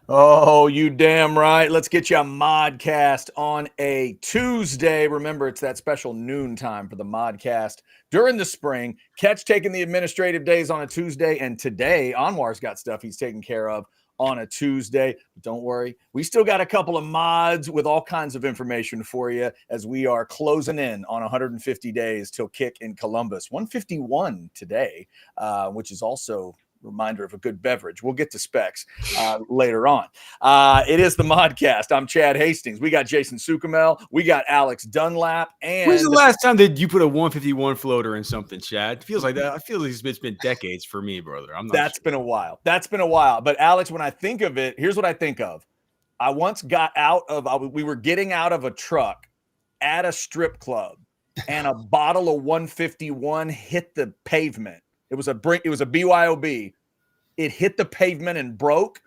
Oh, you damn right. Let's get you a modcast on a Tuesday. Remember, it's that special noon time for the modcast during the spring. Catch taking the administrative days on a Tuesday, and today Anwar's got stuff he's taking care of on a Tuesday. But don't worry, we still got a couple of mods with all kinds of information for you as we are closing in on 150 days till kick in Columbus. 151 today, which is also reminder of a good beverage. We'll get to specs later on. It is the Modcast. I'm Chad Hastings. We got Jason Sukamel. We got Alex Dunlap. And when's the last time that you put a 151 floater in something, Chad? It feels like that. I feel like it's been decades for me, brother. I'm not. That's been a while. That's been a while. But Alex, when I think of it, here's what I think of. I once got out of. We were getting out of a truck at a strip club, and a bottle of 151 hit the pavement. It was a BYOB. It hit the pavement and broke,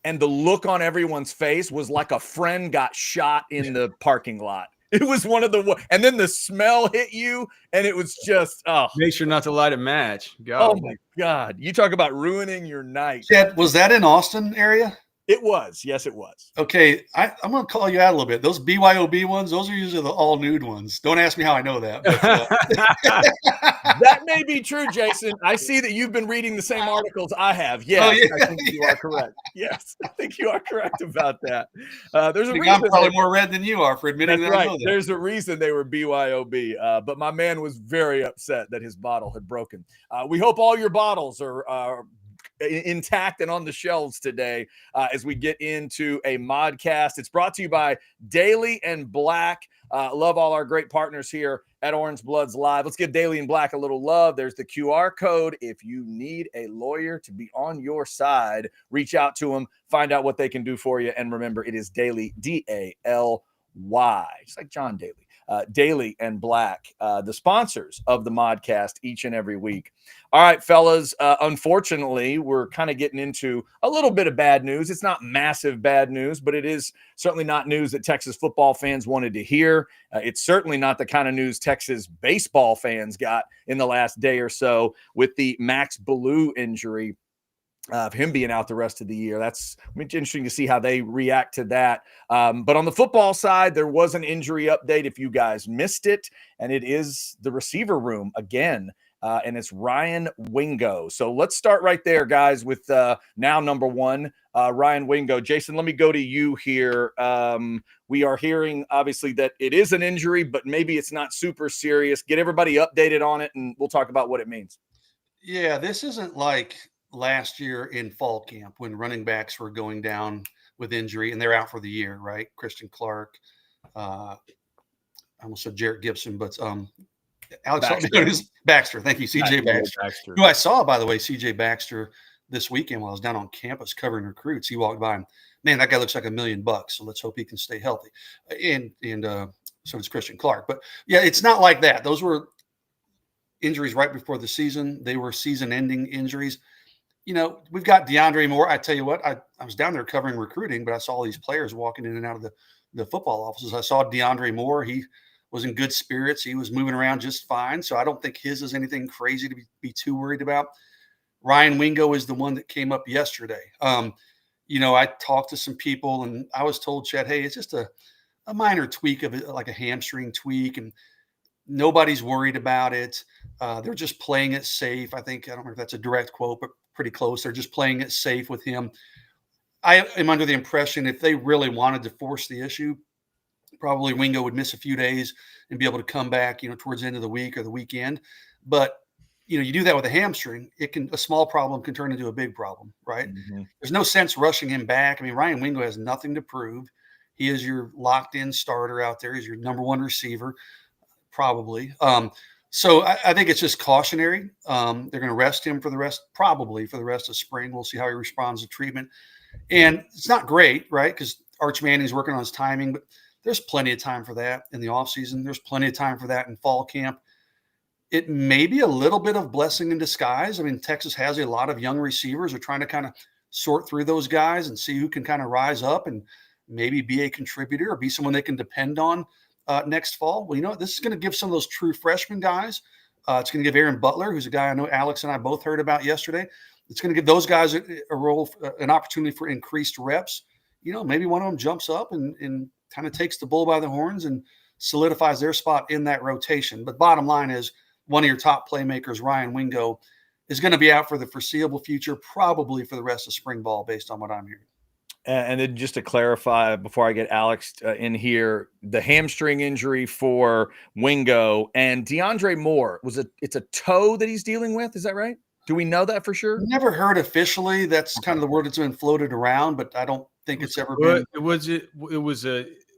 and the look on everyone's face was like a friend got shot in the parking lot. It was one of the, and then the smell hit you, and it was just, make sure not to light a match. God. Oh my God. You talk about ruining your night. Chad, was that in Austin area? It was. Yes, it was. Okay. I'm going to call you out a little bit. Those BYOB ones, those are usually the all nude ones. Don't ask me how I know that. But, that may be true, Jason. I see that you've been reading the same articles I have. Yes, oh, yeah, I think you are correct. Yes, I think you are correct about that. There's a reason. I'm probably more red than you are for admitting that. Right. I know that. There's a reason they were BYOB. But my man was very upset that his bottle had broken. We hope all your bottles are intact and on the shelves today as we get into a modcast. It's brought to you by Daily and Black. Love all our great partners here at Orange Bloods Live. Let's give Daily and Black a little love. There's the QR code. If you need a lawyer to be on your side, reach out to them, find out what they can do for you. And remember, it is Daily, D-A-L-Y, just like John Daly. Daily and Black, the sponsors of the modcast each and every week. All right, fellas, unfortunately, we're kind of getting into a little bit of bad news. It's not massive bad news, but it is certainly not news that Texas football fans wanted to hear. It's certainly not the kind of news Texas baseball fans got in the last day or so with the Max Ballou injury. Of him being out the rest of the year. That's interesting to see how they react to that. But on the football side, there was an injury update if you guys missed it, and it is the receiver room again, and it's Ryan Wingo. So let's start right there, guys, with now number one, Ryan Wingo. Jason, let me go to you here. We are hearing, obviously, that it is an injury, but maybe it's not super serious. Get everybody updated on it, and we'll talk about what it means. Yeah, this isn't like last year in fall camp when running backs were going down with injury and they're out for the year, right? Christian Clark, I almost said Jarrett Gibson, but Alex Baxter. Thank you, CJ Baxter. Who I saw, by the way, CJ Baxter this weekend while I was down on campus covering recruits. He walked by and, man, that guy looks like $1 million. So let's hope he can stay healthy. And so does Christian Clark. But yeah, it's not like that. Those were injuries right before the season. They were season-ending injuries. You know, we've got DeAndre Moore. I tell you what, I was down there covering recruiting, but I saw all these players walking in and out of the football offices. I saw DeAndre Moore. He was in good spirits. He was moving around just fine. So I don't think his is anything crazy to be too worried about. Ryan Wingo is the one that came up yesterday. You know, I talked to some people and I was told, Chad, hey, it's just a minor tweak of it, like a hamstring tweak, and nobody's worried about it. They're just playing it safe. I don't know if that's a direct quote, but pretty close. They're just playing it safe with him. I am under the impression if they really wanted to force the issue, probably Wingo would miss a few days and be able to come back, you know, towards the end of the week or the weekend. But, you know, you do that with a hamstring, a small problem can turn into a big problem, right? Mm-hmm. There's no sense rushing him back. I mean, Ryan Wingo has nothing to prove. He is your locked in starter out there. He's your number one receiver, probably. So I think it's just cautionary. They're going to rest him probably for the rest of spring. We'll see how he responds to treatment. And it's not great, right? Because Arch Manning's working on his timing, but there's plenty of time for that in the offseason. There's plenty of time for that in fall camp. It may be a little bit of blessing in disguise. I mean, Texas has a lot of young receivers. They're trying to kind of sort through those guys and see who can kind of rise up and maybe be a contributor or be someone they can depend on next fall. Well, you know, this is going to give some of those true freshman guys. It's going to give Aaron Butler, who's a guy I know Alex and I both heard about yesterday. It's going to give those guys an opportunity for increased reps. Maybe one of them jumps up and kind of takes the bull by the horns and solidifies their spot in that rotation. But bottom line is, one of your top playmakers, Ryan Wingo, is going to be out for the foreseeable future, probably for the rest of spring ball, based on what I'm hearing. And then just to clarify, before I get Alex in here, the hamstring injury for Wingo and DeAndre Moore it's a toe that he's dealing with. Is that right? Do we know that for sure? Never heard officially. That's kind of the word that's been floated around, but I don't think it's ever been.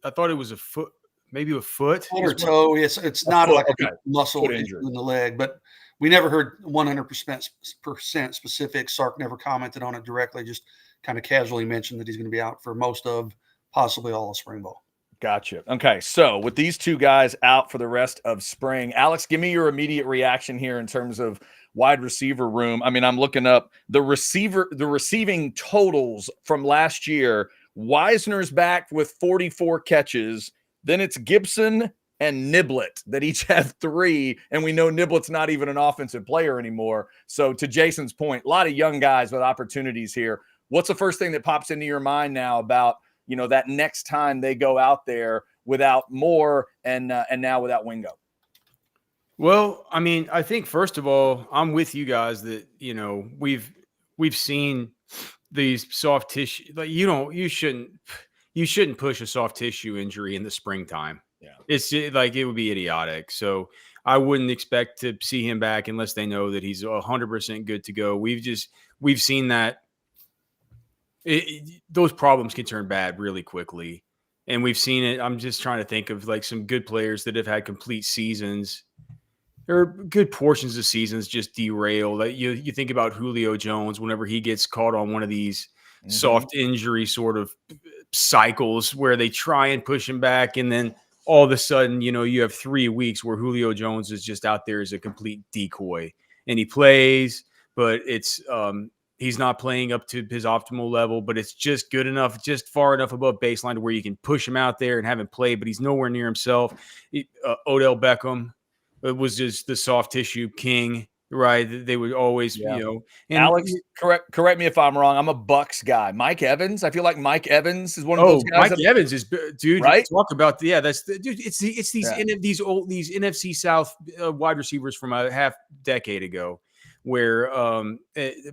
I thought it was a foot, maybe a foot. Foot or toe. It's not like a muscle injury in the leg, but we never heard 100% specific. Sark never commented on it directly, just kind of casually mentioned that he's going to be out for most of, possibly all of spring ball. Gotcha. Okay, so with these two guys out for the rest of spring, Alex, give me your immediate reaction here in terms of wide receiver room. I mean, I'm looking up the receiving totals from last year. Wisner's back with 44 catches. Then it's Gibson and Niblett that each have 3, and we know Niblett's not even an offensive player anymore. So to Jason's point, a lot of young guys with opportunities here. What's the first thing that pops into your mind now about, that next time they go out there without Moore and now without Wingo? Well, I mean, I think first of all, I'm with you guys that, we've seen these soft tissue, like you shouldn't push a soft tissue injury in the springtime. Yeah. It's like, it would be idiotic. So I wouldn't expect to see him back unless they know that he's 100% good to go. We've seen that those problems can turn bad really quickly. And we've seen it. I'm just trying to think of like some good players that have had complete seasons or good portions of seasons just derail. Like you think about Julio Jones, whenever he gets caught on one of these soft injury sort of cycles where they try and push him back. And then all of a sudden, you have 3 weeks where Julio Jones is just out there as a complete decoy, and he plays, but it's, he's not playing up to his optimal level, but it's just good enough, just far enough above baseline to where you can push him out there and have him play, but he's nowhere near himself. Odell Beckham, it was just the soft tissue king, right? They would always, and Alex, correct me if I'm wrong. I'm a Bucks guy. Mike Evans. I feel like Mike Evans is one of those guys. Mike Evans is, dude. Right? Talk about that's the dude. It's these these NFC South wide receivers from a half decade ago, where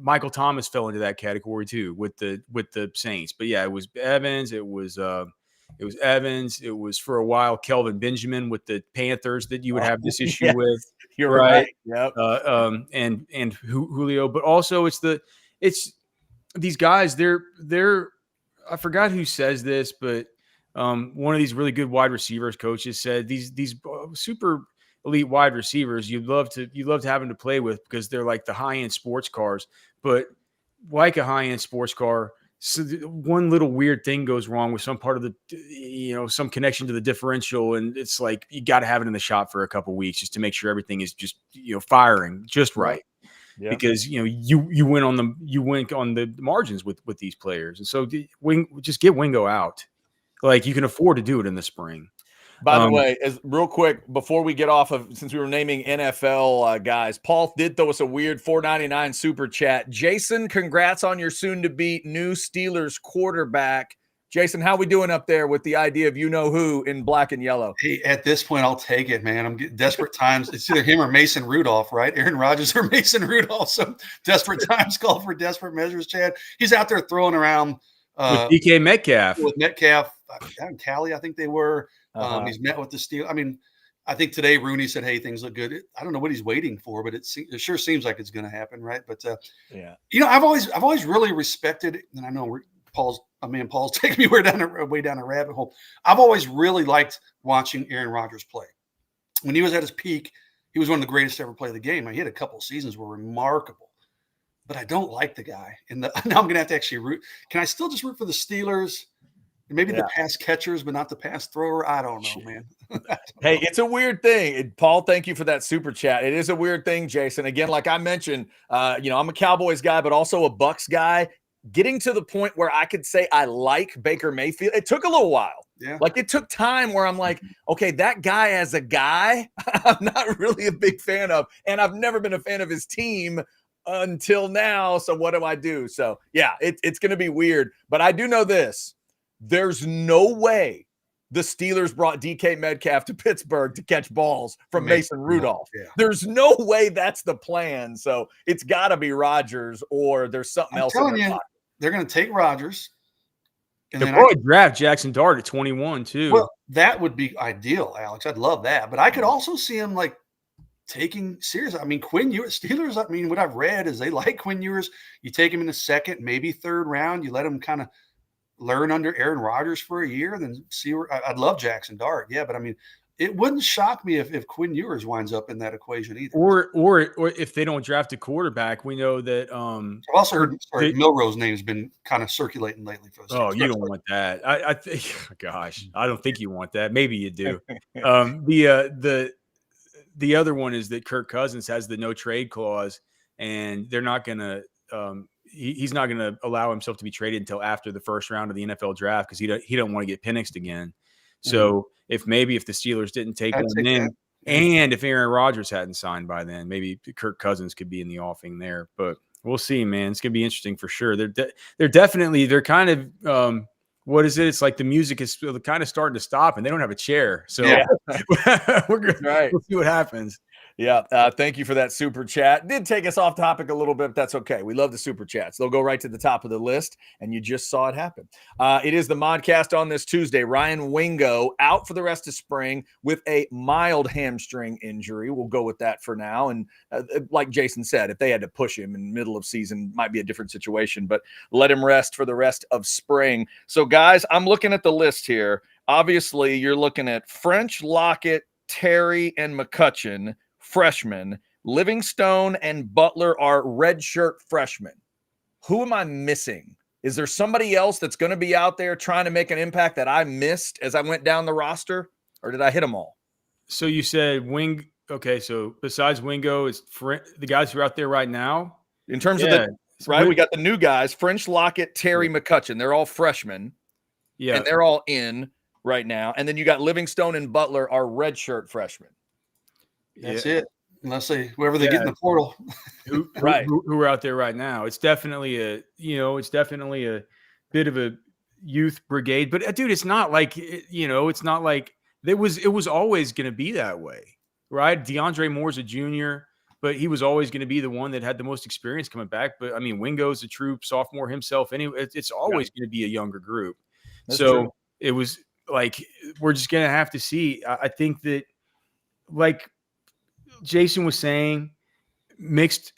Michael Thomas fell into that category too with the Saints. But yeah, it was Evans. It was Evans. It was for a while Kelvin Benjamin with the Panthers that you would have this issue with. You're right. Yep. And Julio, but also it's these guys. They're I forgot who says this, but one of these really good wide receivers coaches said these super elite wide receivers you'd love to have them to play with because they're like the high end sports cars, but like a high end sports car. So one little weird thing goes wrong with some part of the, some connection to the differential. And it's like, you got to have it in the shop for a couple of weeks just to make sure everything is just, firing just right. Yeah. Because, you went on the margins with these players. And so just get Wingo out. Like, you can afford to do it in the spring. By the way, real quick, before we get off of, since we were naming NFL guys, Paul did throw us a weird $4.99 super chat. Jason, congrats on your soon-to-be new Steelers quarterback. Jason, how we doing up there with the idea of who in black and yellow? Hey, at this point, I'll take it, man. I'm getting desperate times. It's either him or Mason Rudolph, right? Aaron Rodgers or Mason Rudolph. So desperate times call for desperate measures, Chad. He's out there throwing around with DK Metcalf. With Metcalf, down in Cali, I think they were. He's met with the Steelers. I mean, I think today Rooney said, "Hey, things look good." I don't know what he's waiting for, but it sure seems like it's going to happen, right? But yeah, I've always really respected, and I know Paul's taking me way down a rabbit hole. I've always really liked watching Aaron Rodgers play. When he was at his peak, he was one of the greatest to ever play the game. He had a couple of seasons were remarkable, but I don't like the guy. And now I'm going to have to actually root. Can I still just root for the Steelers? Maybe the pass catchers, but not the pass thrower. I don't know, man. Hey, it's a weird thing. Paul, thank you for that super chat. It is a weird thing, Jason. Again, like I mentioned, I'm a Cowboys guy, but also a Bucks guy. Getting to the point where I could say I like Baker Mayfield, it took a little while. Yeah. Like it took time where I'm like, okay, that guy as a guy, I'm not really a big fan of. And I've never been a fan of his team until now. So what do I do? So yeah, it's going to be weird. But I do know this: there's no way the Steelers brought DK Metcalf to Pittsburgh to catch balls from Mason Rudolph. Yeah. There's no way that's the plan. So it's got to be Rodgers, or there's something else. I'm telling you, they're going to take Rodgers. And they'll probably draft Jackson Dart at 21 too. Well, that would be ideal, Alex. I'd love that. But I could also see him like taking serious. I mean, Quinn Ewers, Steelers, I mean, what I've read is they like Quinn Ewers. You take him in the second, maybe third round. You let him kind of learn under Aaron Rodgers for a year, then see where I'd love Jackson Dart. Yeah, but I mean, it wouldn't shock me if Quinn Ewers winds up in that equation either. Or if they don't draft a quarterback, we know that I've also heard Milroe's name's been kind of circulating lately for the Oh, you don't want that. I think gosh, I don't think you want that. Maybe you do. The other one is that Kirk Cousins has the no trade clause, and they're not gonna he's not going to allow himself to be traded until after the first round of the NFL draft because he don't want to get Penixed again. So if the Steelers didn't take him in, and if Aaron Rodgers hadn't signed by then, maybe Kirk Cousins could be in the offing there. But we'll see, man. It's going to be interesting for sure. They're kind of what is it? It's like the music is kind of starting to stop, and they don't have a chair. So we're good. Right. We'll see what happens. Yeah. Thank you for that super chat. Did take us off topic a little bit, but that's okay. We love the super chats. They'll go right to the top of the list, and you just saw it happen. It is the Modcast on this Tuesday. Ryan Wingo out for the rest of spring with a mild hamstring injury. We'll go with that for now. And like Jason said, if they had to push him in the middle of season, might be a different situation, but let him rest for the rest of spring. So, guys, I'm looking at the list here. Obviously, you're looking at French, Lockett, Terry, and McCutchen, freshmen. Livingstone and Butler are redshirt freshmen. Who am I missing? Is there somebody else that's going to be out there trying to make an impact that I missed as I went down the roster, or did I hit them all? So you said Okay, so besides Wingo, it's the guys who are out there right now? In terms of we got the new guys, French, Lockett, Terry, McCutchen. They're all freshmen. Yeah. And they're all in right now. And then you got Livingstone and Butler are redshirt freshmen. That's it. Unless whoever they get in the portal. who are out there right now. It's definitely a bit of a youth brigade. But dude, it's not like it's not like it was always going to be that way, right? DeAndre Moore's a junior, but he was always going to be the one that had the most experience coming back. But I mean, Wingo's a true sophomore himself. Anyway, it's always going to be a younger group. That's true. It was like we're just going to have to see. I think that, like Jason was saying, mixed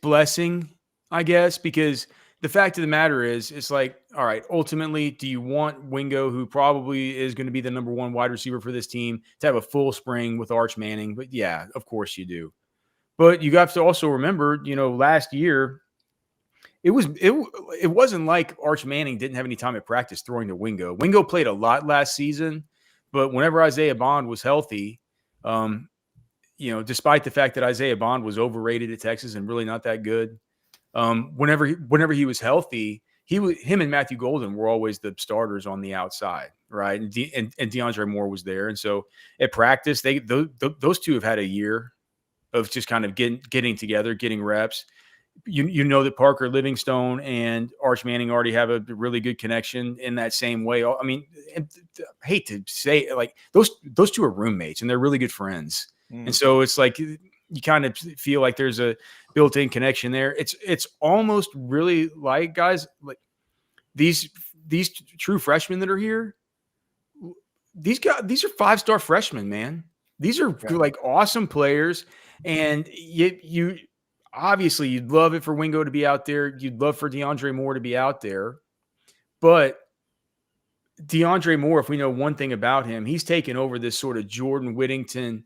blessing, I guess, because the fact of the matter is, it's like, all right, ultimately, do you want Wingo, who probably is going to be the number one wide receiver for this team, to have a full spring with Arch Manning? But yeah, of course you do. But you have to also remember, last year, it wasn't like Arch Manning didn't have any time at practice throwing to Wingo. Wingo played a lot last season, but whenever Isaiah Bond was healthy, despite the fact that Isaiah Bond was overrated at Texas and really not that good, whenever he was healthy, him and Matthew Golden were always the starters on the outside, right? And DeAndre Moore was there, and so at practice, those two have had a year of just kind of getting together, getting reps. You know that Parker Livingstone and Arch Manning already have a really good connection in that same way. I mean, I hate to say it, like those two are roommates and they're really good friends. And so it's like you kind of feel like there's a built-in connection there. It's almost really like, guys, like these true freshmen that are here. These are 5-star freshmen, man. These are like awesome players, and you obviously you'd love it for Wingo to be out there. You'd love for DeAndre Moore to be out there, but DeAndre Moore, if we know one thing about him, he's taken over this sort of Jordan Whittington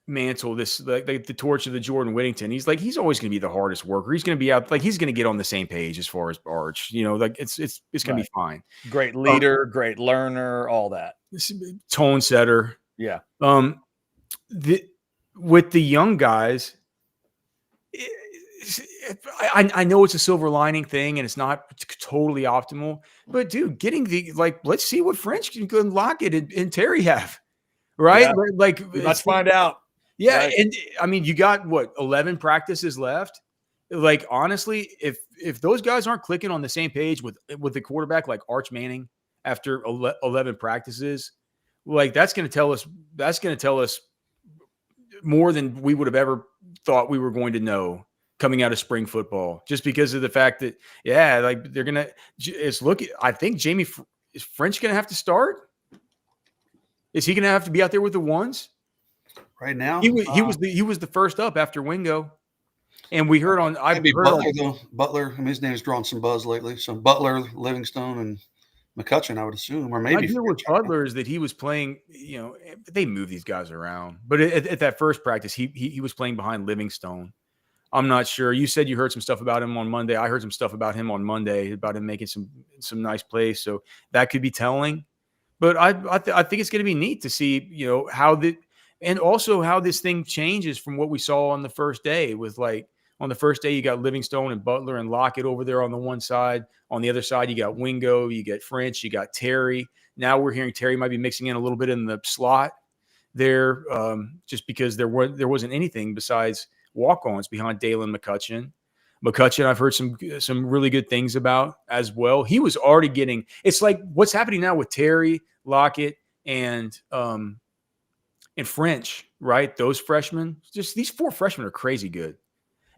mantle, this like the torch of the Jordan Whittington. He's always going to be the hardest worker. He's going to be out, like he's going to get on the same page as far as Arch. Like it's going to be fine. Great leader, great learner, all that. Tone setter. Yeah. With the young guys, I know it's a silver lining thing and it's not totally optimal, but dude, let's see what French can Lockett and Terry have, right? Yeah. Like let's find out. Yeah, Right. and I mean, you got what 11 practices left. Like honestly, if those guys aren't clicking on the same page with the quarterback like Arch Manning after 11 practices, like that's going to tell us more than we would have ever thought we were going to know coming out of spring football, just because of the fact that like they're gonna. It's look. I think is French going to have to start. Is he going to have to be out there with the ones? right now. He was the first up after Wingo, and we heard on Maybe Butler though. Butler. I mean, his name's drawn some buzz lately. So Butler, Livingstone, and McCutchen, I would assume, or maybe. My deal with Butler is that he was playing. You know, they move these guys around, but at that first practice, he was playing behind Livingstone. I'm not sure. You said you heard some stuff about him on Monday. I heard some stuff about him on Monday about him making some nice plays. So that could be telling. But I think it's going to be neat to see, you know, and also how this thing changes from what we saw on the first day. With like on the first day, you got Livingstone and Butler and Lockett over there on the one side. On the other side, you got Wingo, you got French, you got Terry. Now we're hearing Terry might be mixing in a little bit in the slot there, just because there wasn't anything besides walk-ons behind Dalen McCutchen. McCutchen, I've heard some really good things about as well. He was already getting. It's like what's happening now with Terry, Lockett, and French, right? Those freshmen, just these 4 freshmen are crazy good,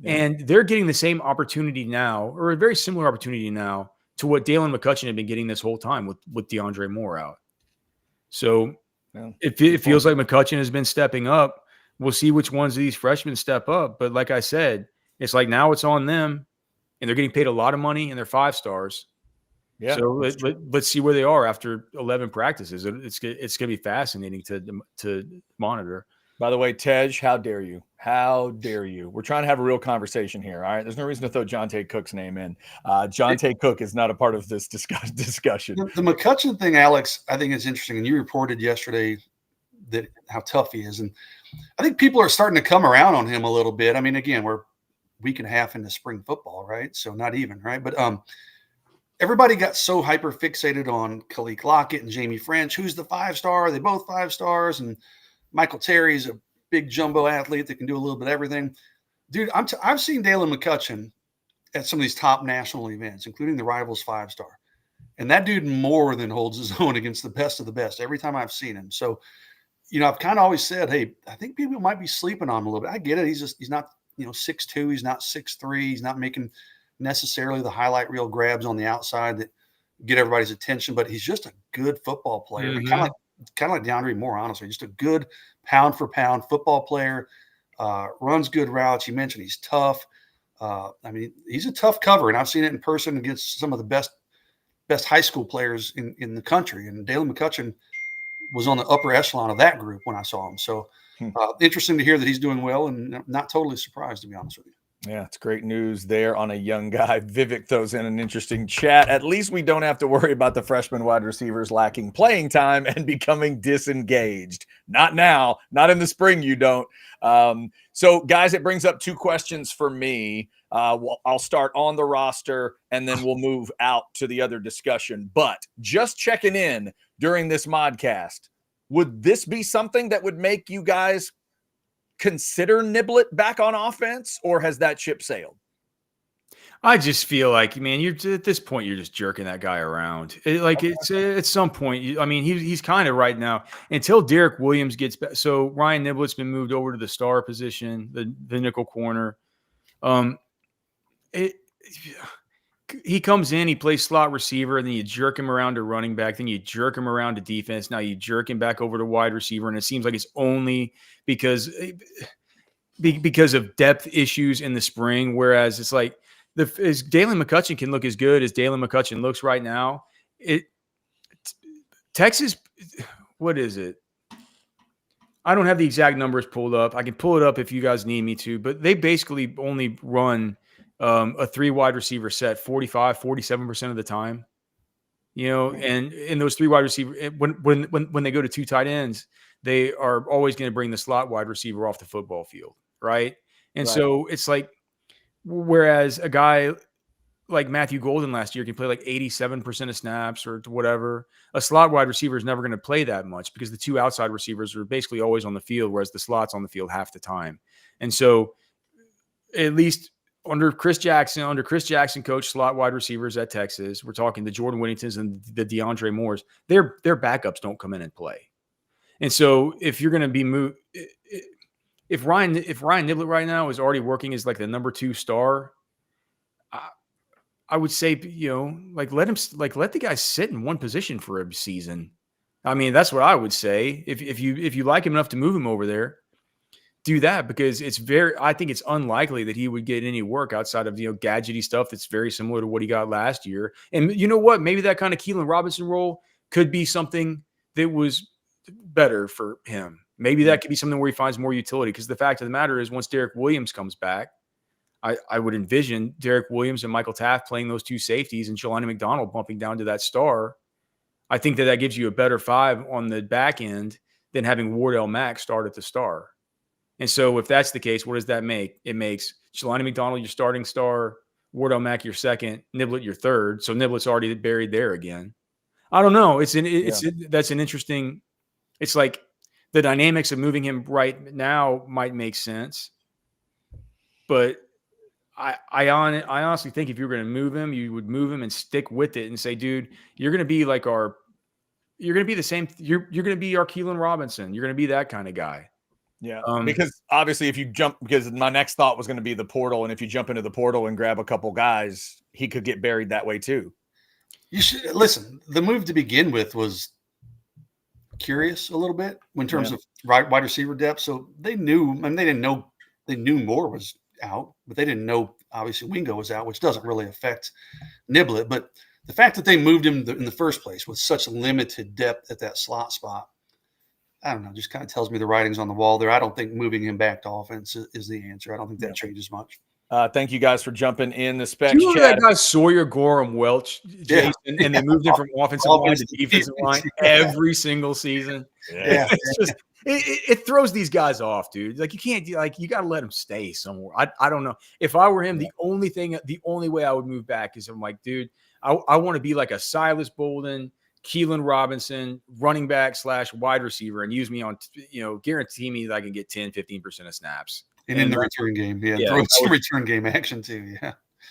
and they're getting the same opportunity now, or a very similar opportunity now to what Dalen McCutchen had been getting this whole time with DeAndre Moore out. So it feels like McCutchen has been stepping up. We'll see which ones of these freshmen step up. But like I said, it's like now it's on them, and they're getting paid a lot of money, and they're 5 stars. Yeah. So let's see where they are after 11 practices. It's going to be fascinating to monitor. By the way, Tej, how dare you? How dare you? We're trying to have a real conversation here. All right. There's no reason to throw Jonte Cook's name in. Jonte Cook is not a part of this discussion. The McCutchen thing, Alex, I think is interesting. And you reported yesterday that how tough he is. And I think people are starting to come around on him a little bit. I mean, again, we're a week and a half into spring football, right? So not even, right? But everybody got so hyper fixated on Khalil Lockett and Jamie French. Who's the 5-star? Are they both 5 stars? And Michael Terry's a big jumbo athlete that can do a little bit of everything. Dude, I've seen Dalen McCutchen at some of these top national events, including the Rivals 5-star. And that dude more than holds his own against the best of the best every time I've seen him. So, you know, I've kind of always said, hey, I think people might be sleeping on him a little bit. I get it. He's not, 6'2". He's not 6'3". He's not making necessarily the highlight reel grabs on the outside that get everybody's attention, but he's just a good football player. Mm-hmm. Kind of like DeAndre Moore, honestly, just a good pound for pound football player, runs good routes. You mentioned he's tough. I mean, he's a tough cover, and I've seen it in person against some of the best high school players in the country. And Dalen McCutchen was on the upper echelon of that group when I saw him. So interesting to hear that he's doing well, and not totally surprised, to be honest with you. Yeah, it's great news there on a young guy. Vivek throws in an interesting chat. At least we don't have to worry about the freshman wide receivers lacking playing time and becoming disengaged. Not now. Not in the spring, you don't. So, guys, it brings up 2 questions for me. I'll start on the roster, and then we'll move out to the other discussion. But just checking in during this modcast, would this be something that would make you guys consider Niblett back on offense, or has that ship sailed? I just feel like, man, you're at this point, you're just jerking that guy around. It's at some point. He's kind of right now until Derek Williams gets back. So Ryan Niblett's been moved over to the star position, the nickel corner. He comes in, he plays slot receiver, and then you jerk him around to running back, then you jerk him around to defense. Now you jerk him back over to wide receiver, and it seems like it's only because of depth issues in the spring. Whereas it's like as Dalen McCutchen can look as good as Dalen McCutchen looks right now. Texas, what is it? I don't have the exact numbers pulled up. I can pull it up if you guys need me to, but they basically only run a 3 wide receiver set 47% of the time, and in those 3 wide receiver, when they go to 2 tight ends, they are always going to bring the slot wide receiver off the football field. Right. And so it's like, whereas a guy like Matthew Golden last year can play like 87% of snaps or whatever. A slot wide receiver is never going to play that much because the two outside receivers are basically always on the field, whereas the slot's on the field half the time. And so at least under Chris Jackson coach slot wide receivers at Texas, we're talking the Jordan Whittingtons and the DeAndre Moores, their backups don't come in and play. And so if you're going to be moved, if Ryan Niblett right now is already working as like the number 2 star, I would say, like let the guy sit in one position for a season. I mean, that's what I would say. If you like him enough to move him over there, do that, because I think it's unlikely that he would get any work outside of, gadgety stuff that's very similar to what he got last year. And you know what? Maybe that kind of Keelan Robinson role could be something that was better for him. Maybe that could be something where he finds more utility, because the fact of the matter is once Derek Williams comes back, I would envision Derek Williams and Michael Taft playing those 2 safeties and Jelani McDonald bumping down to that star. I think that gives you a better 5 on the back end than having Wardell Mack start at the star. And so if that's the case, what does that make? It makes Jelani McDonald your starting star, Wardell Mack your second, Niblett your third. So Niblett's already buried there again. I don't know. That's an interesting. It's like the dynamics of moving him right now might make sense, but I honestly think if you're going to move him, you would move him and stick with it and say, dude, you're going to be like you're going to be the same. You're going to be our Keelan Robinson. You're going to be that kind of guy. Yeah, because obviously if you jump, because my next thought was going to be the portal, and if you jump into the portal and grab a couple guys, he could get buried that way too. You should listen. The move to begin with was curious a little bit in terms of wide receiver depth. So they knew, they didn't know, they knew Moore was out, but they didn't know obviously Wingo was out, which doesn't really affect Niblett. But the fact that they moved him in the first place with such limited depth at that slot spot, I don't know, just kind of tells me the writing's on the wall there. I don't think moving him back to offense is the answer. I don't think that changes much. Thank you guys for jumping in the Spec chat. That guy Sawyer Gorham Welch, Jason, and they moved him from offensive line to defensive line every single season. Yeah. It's just it throws these guys off, dude. Like you can't you got to let him stay somewhere. I don't know. If I were him, the only way I would move back is I'm like, dude, I want to be like a Silas Bolden, Keelan Robinson, running back / wide receiver, and use me on, guarantee me that I can get 10, 15% of snaps. And in the return game. Throw some return game action too.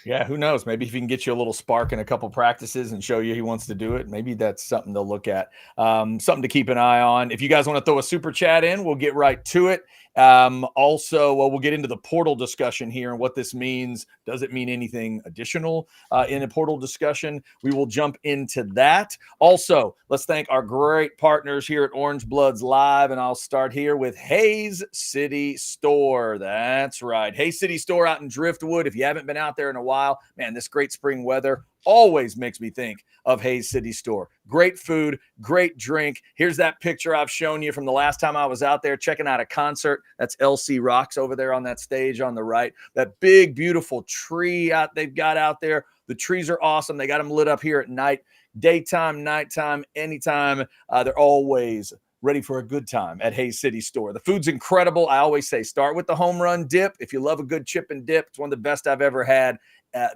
Yeah, who knows? Maybe if he can get you a little spark in a couple practices and show you he wants to do it, maybe that's something to look at. Something to keep an eye on. If you guys want to throw a super chat in, we'll get right to it. Also, we'll get into the portal discussion here and what this means. Does it mean anything additional in a portal discussion? We will jump into that. Also, let's thank our great partners here at Orange Bloods Live, and I'll start here with Hayes City Store. That's right. Hayes City Store out in Driftwood. If you haven't been out there in a while, man, this great spring weather always makes me think of Hayes City Store. Great food, great drink. Here's that picture I've shown you from the last time I was out there checking out a concert. That's LC Rocks over there on that stage on the right. That big, beautiful tree they've got out there. The trees are awesome. They got them lit up here at night, daytime, nighttime, anytime. They're always ready for a good time at Hayes City Store. The food's incredible. I always say start with the home run dip. If you love a good chip and dip, it's one of the best I've ever had.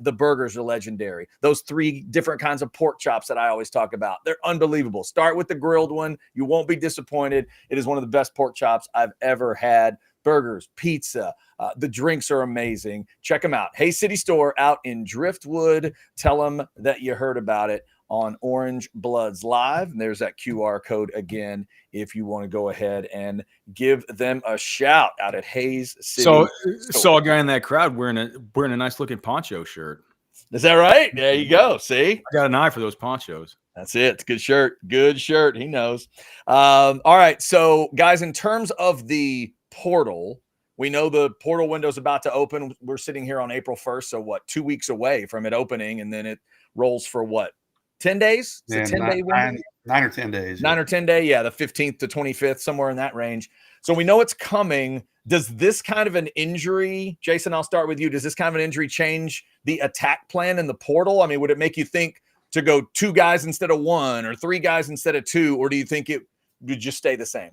The burgers are legendary. Those 3 different kinds of pork chops that I always talk about, they're unbelievable. Start with the grilled one. You won't be disappointed. It is one of the best pork chops I've ever had. Burgers, pizza, the drinks are amazing. Check them out. Hayes City Store out in Driftwood. Tell them that you heard about it on Orange Bloods Live. And there's that QR code again if you want to go ahead and give them a shout out at Hayes City. So saw a guy in that crowd wearing a nice looking poncho shirt. Is that right? There you go. See? I got an eye for those ponchos. That's it. It's a good shirt. Good shirt. He knows. All right. So, guys, in terms of the portal, we know the portal window is about to open. We're sitting here on April 1st. So, 2 weeks away from it opening, and then it rolls for 10 days? Yeah, 10-day window? 9 or 10 days. 9 or 10 day. Yeah, the 15th to 25th, somewhere in that range. So we know it's coming. Does this kind of an injury, Jason, I'll start with you. Does this kind of an injury change the attack plan in the portal? I mean, would it make you think to go 2 guys instead of 1 or 3 guys instead of 2, or do you think it would just stay the same?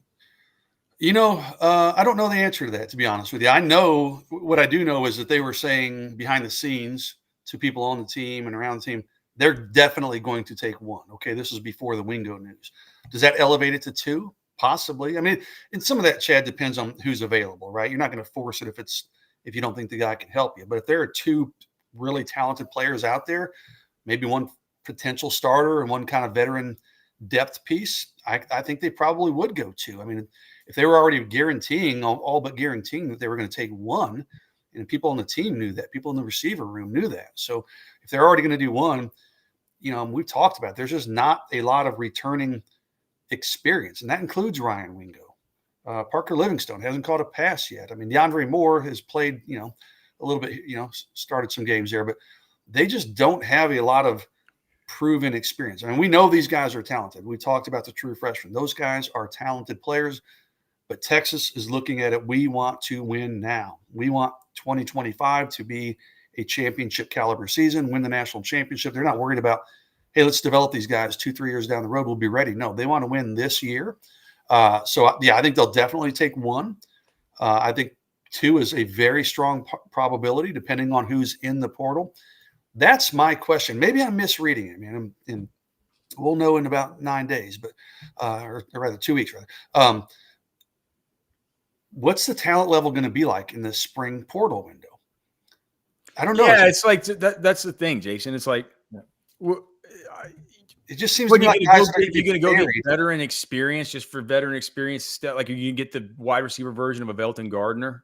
I don't know the answer to that, to be honest with you. I know what I do know is that they were saying behind the scenes to people on the team and around the team, they're definitely going to take one. Okay, this is before the Wingo news. Does that elevate it to 2? Possibly. I mean, and some of that, Chad, depends on who's available, right? You're not going to force it if you don't think the guy can help you. But if there are 2 really talented players out there, maybe one potential starter and one kind of veteran depth piece, I think they probably would go 2. I mean, if they were already guaranteeing, all but guaranteeing that they were going to take one, and people on the team knew that, people in the receiver room knew that. So if they're already going to do one, we've talked about it, there's just not a lot of returning experience, and that includes Ryan Wingo. Parker Livingstone hasn't caught a pass yet. I mean, DeAndre Moore has played, a little bit, started some games there, but they just don't have a lot of proven experience. I mean, we know these guys are talented. We talked about the true freshmen. Those guys are talented players, but Texas is looking at it. We want to win now. We want 2025 to be a championship caliber season, win the national championship. They're not worried about, hey, let's develop these guys 2-3 years down the road. We'll be ready. No, they want to win this year. So I think they'll definitely take 1. I think 2 is a very strong probability depending on who's in the portal. That's my question. Maybe I'm misreading it, man. And we'll know in about 9 days, but or rather 2 weeks, rather. What's the talent level going to be like in the spring portal window? I don't know. Yeah, it's like that's the thing, Jason. It's like it just seems to me like you're going to go get veteran experience just for veteran experience. Like you get the wide receiver version of a Velton Gardner.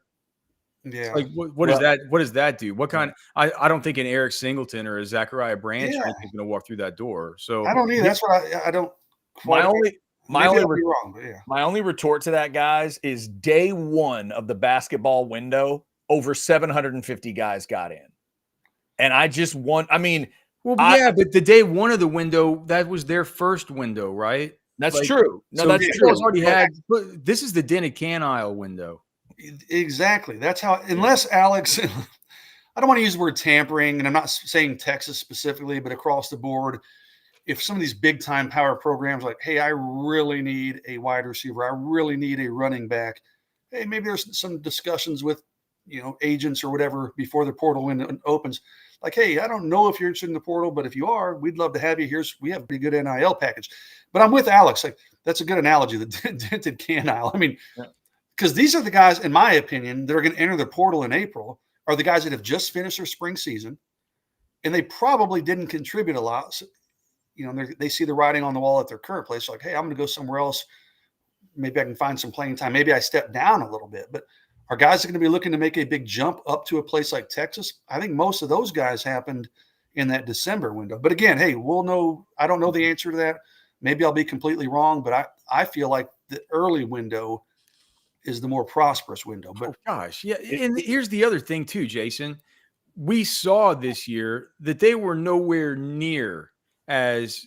Yeah. Like what does that? What does that do? What kind? I don't think an Eric Singleton or a Zachariah Branch is going to walk through that door. So I don't either. That's what I don't. My only retort to that, guys, is day 1 of the basketball window, over 750 guys got in. And I just want, I mean, but the day 1 of the window, that was their first window, right? That's true. No, so that's true. Already had, but this is the Denny Can aisle window. Exactly. That's how, unless Alex, I don't want to use the word tampering, and I'm not saying Texas specifically, but across the board, if some of these big time power programs like, hey, I really need a wide receiver, I really need a running back. Hey, maybe there's some discussions with, agents or whatever before the portal window opens. Like, hey, I don't know if you're interested in the portal, but if you are, we'd love to have you. We have a pretty good NIL package. But I'm with Alex. Like, that's a good analogy, the dented can aisle. I mean, because these are the guys, in my opinion, that are going to enter the portal in April, are the guys that have just finished their spring season, and they probably didn't contribute a lot. So, they see the writing on the wall at their current place. Like, hey, I'm going to go somewhere else. Maybe I can find some playing time. Maybe I step down a little bit. But are guys going to be looking to make a big jump up to a place like Texas? I think most of those guys happened in that December window. But again, hey, we'll know. I don't know the answer to that. Maybe I'll be completely wrong, but I feel like the early window is the more prosperous window. But yeah. And here's the other thing too, Jason. We saw this year that they were nowhere near as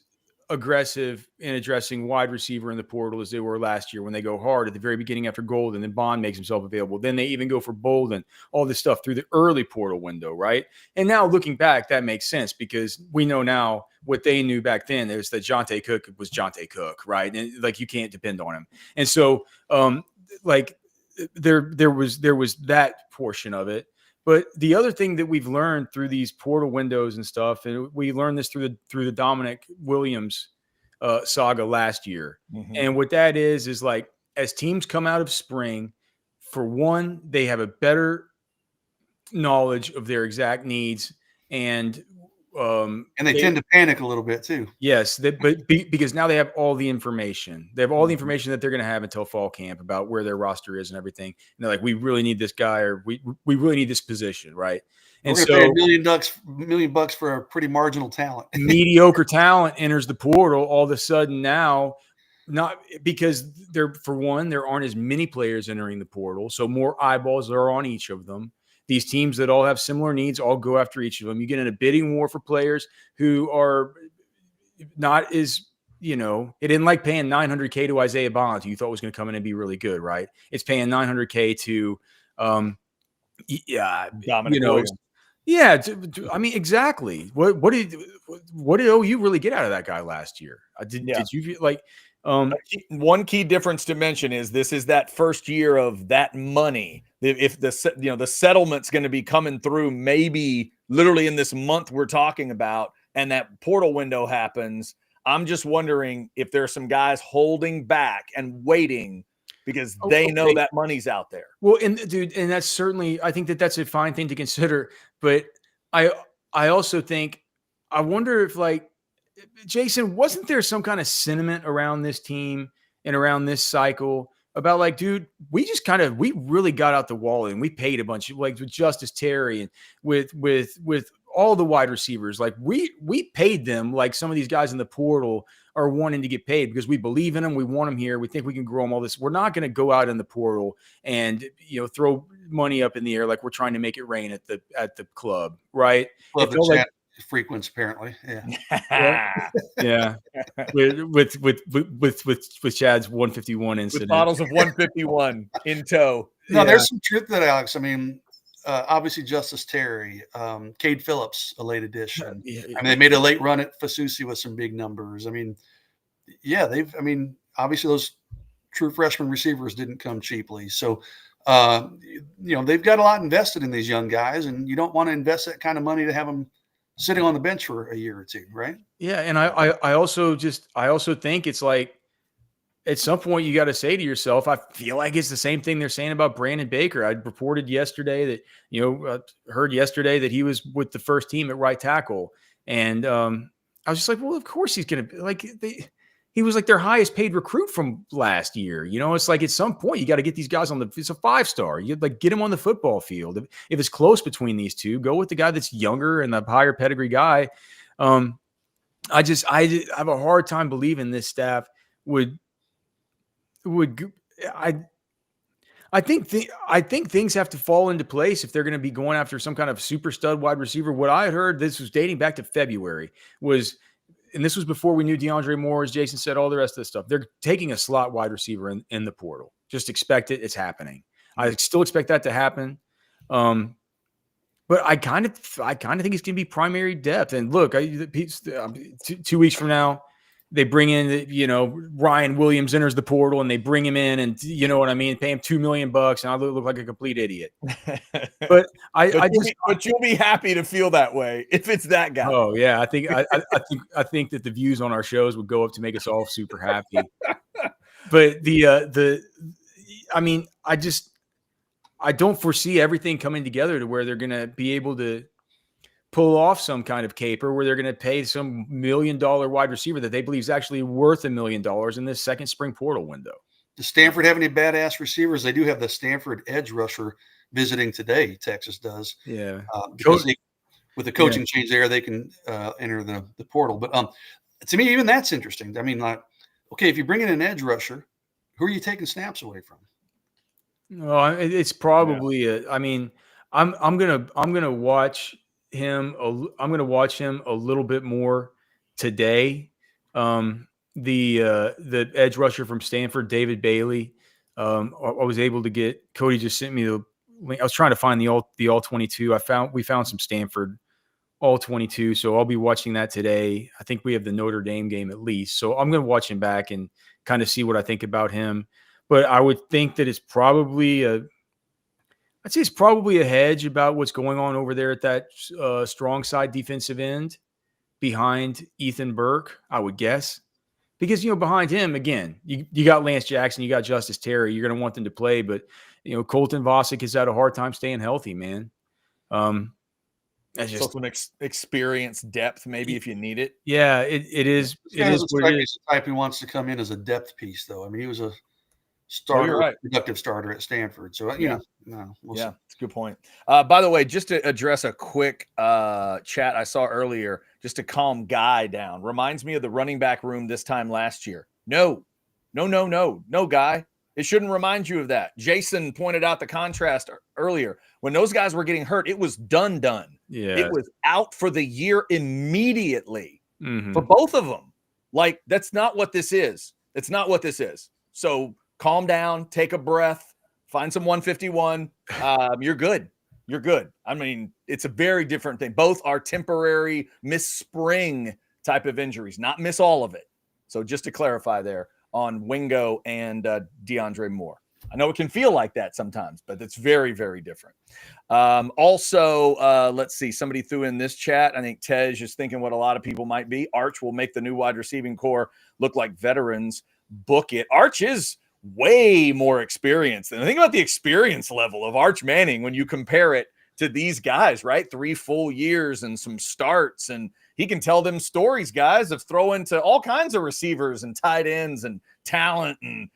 aggressive in addressing wide receiver in the portal as they were last year when they go hard at the very beginning after Golden, then Bond makes himself available. Then they even go for Bolden, all this stuff through the early portal window, right? And now looking back, that makes sense because we know now what they knew back then is that Jonte Cook was Jonte Cook, right? And like you can't depend on him. And so there was that portion of it. But the other thing that we've learned through these portal windows and stuff, and we learned this through the Dominic Williams saga last year. Mm-hmm. And what that is like as teams come out of spring, for one, they have a better knowledge of their exact needs, and they tend to panic a little bit too. Yes, because now they have all the information. They have all the information that they're going to have until fall camp about where their roster is and everything. And they're like, we really need this guy, or we really need this position, right? And we're going to pay $1 million for a pretty marginal talent. Mediocre talent enters the portal all of a sudden now, not because there aren't as many players entering the portal, so more eyeballs are on each of them. These teams that all have similar needs all go after each of them. You get in a bidding war for players who are not as, it didn't like paying $900K to Isaiah Bonds, who you thought was going to come in and be really good, right? It's paying $900K to, Dominic Williams. Yeah, I mean, exactly. What did OU really get out of that guy last year? Did you like? One key difference to mention is this is that first year of that money. If the settlement's going to be coming through maybe literally in this month we're talking about, and that portal window happens. I'm just wondering if there's some guys holding back and waiting because they know that money's out there. Well, and dude, and that's certainly, I think that that's a fine thing to consider. But I also think, I wonder if, like, Jason, wasn't there some kind of sentiment around this team and around this cycle about, like, dude, we really got out the wall and we paid a bunch of, like, with Justice Terry and with all the wide receivers, like we paid them, like some of these guys in the portal are wanting to get paid because we believe in them. We want them here. We think we can grow them, all this. We're not going to go out in the portal and, throw money up in the air like we're trying to make it rain at the club, right? Club that Chad frequents, apparently. Yeah. Yeah. With Chad's 151 incident. With bottles of 151 in tow. No, there's some truth to that, Alex. I mean, obviously Justice Terry, Cade Phillips, a late addition. I mean, they made a late run at Fasusi with some big numbers. I mean, obviously those true freshman receivers didn't come cheaply. So, they've got a lot invested in these young guys, and you don't want to invest that kind of money to have them sitting on the bench for a year or two, right? Yeah, and I also think it's like, at some point you got to say to yourself, I feel like it's the same thing they're saying about Brandon Baker. I reported yesterday that, heard yesterday that he was with the first team at right tackle. And I was just like, well, of course he's going to be like, he was like their highest paid recruit from last year. It's like, at some point you got to get these guys it's a 5-star. You like get him on the football field. If it's close between these two, go with the guy that's younger and the higher pedigree guy. I have a hard time believing this staff I think things have to fall into place if they're going to be going after some kind of super stud wide receiver. What I had heard, this was dating back to February, and this was before we knew DeAndre Moore, as Jason said, all the rest of the stuff. They're taking a slot wide receiver in the portal. Just expect it. It's happening. I still expect that to happen. But I kind of think it's going to be primary depth. And look, 2 weeks from now, they bring in, Ryan Williams enters the portal and they bring him in, and you know what I mean, pay him $2 million, and I look like a complete idiot. But you'll be happy to feel that way if it's that guy. Oh yeah, I think that the views on our shows would go up to make us all super happy. But I don't foresee everything coming together to where they're going to be able to pull off some kind of caper where they're going to pay some $1 million wide receiver that they believe is actually worth $1 million in this second spring portal window. Does Stanford have any badass receivers? They do have the Stanford edge rusher visiting today. Texas does. Yeah. Because with the coaching change there, they can enter the portal. But to me, even that's interesting. I mean, like, okay, if you bring in an edge rusher, who are you taking snaps away from? No, it's probably I'm gonna watch him. I'm going to watch him a little bit more today. The edge rusher from Stanford, David Bailey. I was able to get, Cody just sent me the link. I was trying to find the all 22. We found some Stanford all 22. So I'll be watching that today. I think we have the Notre Dame game at least. So I'm going to watch him back and kind of see what I think about him. But I would think that it's probably I'd say it's probably a hedge about what's going on over there at that strong side defensive end behind Ethan Burke, I would guess. Because, behind him, again, you got Lance Jackson, you got Justice Terry. You're going to want them to play. But, Colton Vosick has had a hard time staying healthy, man. That's just some experience depth, maybe, if you need it. Yeah, it is. It is what it is. The type who wants to come in as a depth piece, though. I mean, he was a starter, productive starter at Stanford. So, it's a good point. By the way, just to address a quick chat I saw earlier, just to calm Guy down, reminds me of the running back room this time last year. No, Guy. It shouldn't remind you of that. Jason pointed out the contrast earlier. When those guys were getting hurt, it was done. Yeah. It was out for the year immediately for both of them. Like, that's not what this is. It's not what this is. So calm down, take a breath, find some 151. You're good. You're good. I mean, it's a very different thing. Both are temporary miss spring type of injuries, not miss all of it. So just to clarify there on Wingo and DeAndre Moore. I know it can feel like that sometimes, but it's very, very different. Also, let's see. Somebody threw in this chat. I think Tej is thinking what a lot of people might be. Arch will make the new wide receiving core look like veterans. Book it. Arch is way more experienced. And think about the experience level of Arch Manning when you compare it to these guys, right? 3 full years and some starts. And he can tell them stories, guys, of throwing to all kinds of receivers and tight ends and talent and,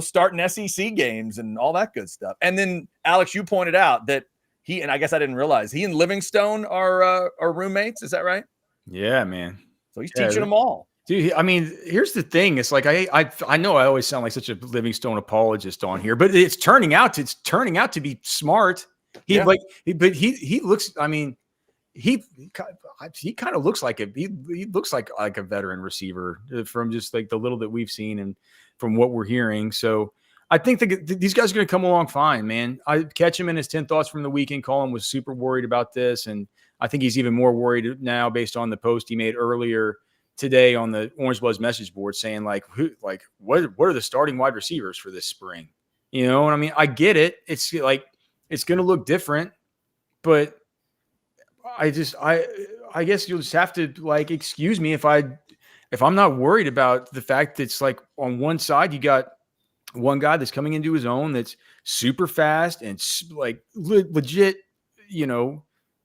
starting SEC games and all that good stuff. And then, Alex, you pointed out that and I guess I didn't realize, he and Livingstone are roommates. Is that right? Yeah, man. So he's teaching them all. Dude, I mean, here's the thing. It's like I know I always sound like such a Livingstone apologist on here, but it's turning out to be smart. He looks. I mean, he kind of looks like he looks like a veteran receiver from just like the little that we've seen and from what we're hearing. So I think these guys are going to come along fine, man. I catch him in his 10 thoughts from the weekend. Colin was super worried about this, and I think he's even more worried now based on the post he made earlier today on the Orange Bloods message board saying what are the starting wide receivers for this spring? And I mean, I get it. It's like, it's going to look different, but I guess you'll just have to excuse me if I'm not worried about the fact that it's like on one side, you got one guy that's coming into his own, that's super fast and like legit,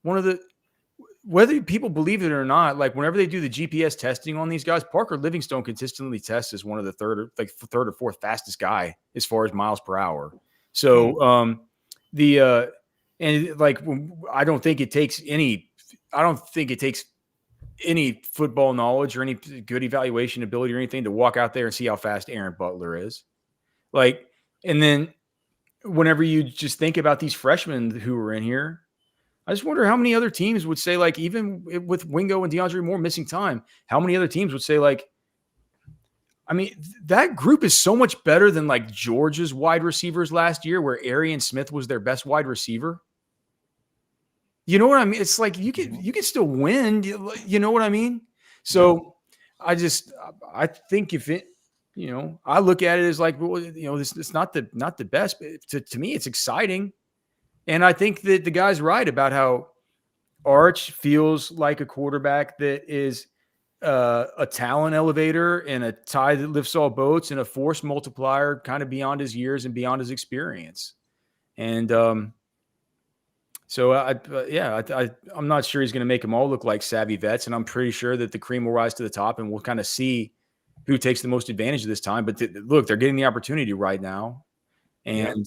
one of the, whether people believe it or not, like whenever they do the GPS testing on these guys, Parker Livingstone consistently tests as one of the third or fourth fastest guy as far as miles per hour. So I don't think it takes any football knowledge or any good evaluation ability or anything to walk out there and see how fast Aaron Butler is. And then whenever you just think about these freshmen who are in here, I just wonder how many other teams would say, even with Wingo and DeAndre Moore missing time, how many other teams would say, I mean, that group is so much better than Georgia's wide receivers last year, where Arian Smith was their best wide receiver. You know what I mean? It's like you can still win. You know what I mean? So I think if it, I look at it as this is not the best, but to me, it's exciting. And I think that the guy's right about how Arch feels like a quarterback that is a talent elevator and a tide that lifts all boats and a force multiplier kind of beyond his years and beyond his experience. And so I'm not sure he's going to make them all look like savvy vets. And I'm pretty sure that the cream will rise to the top and we'll kind of see who takes the most advantage of this time. But look, they're getting the opportunity right now. And,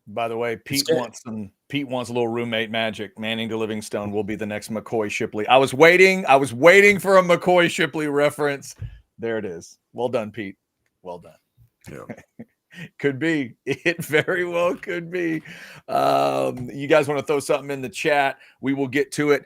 by the way, Pete wants a little roommate magic. Manning to Livingstone will be the next McCoy Shipley. I was waiting for a McCoy Shipley reference. There it is. Well done, Pete. Well done. Yeah. Could be. It very well could be. You guys want to throw something in the chat? We will get to it.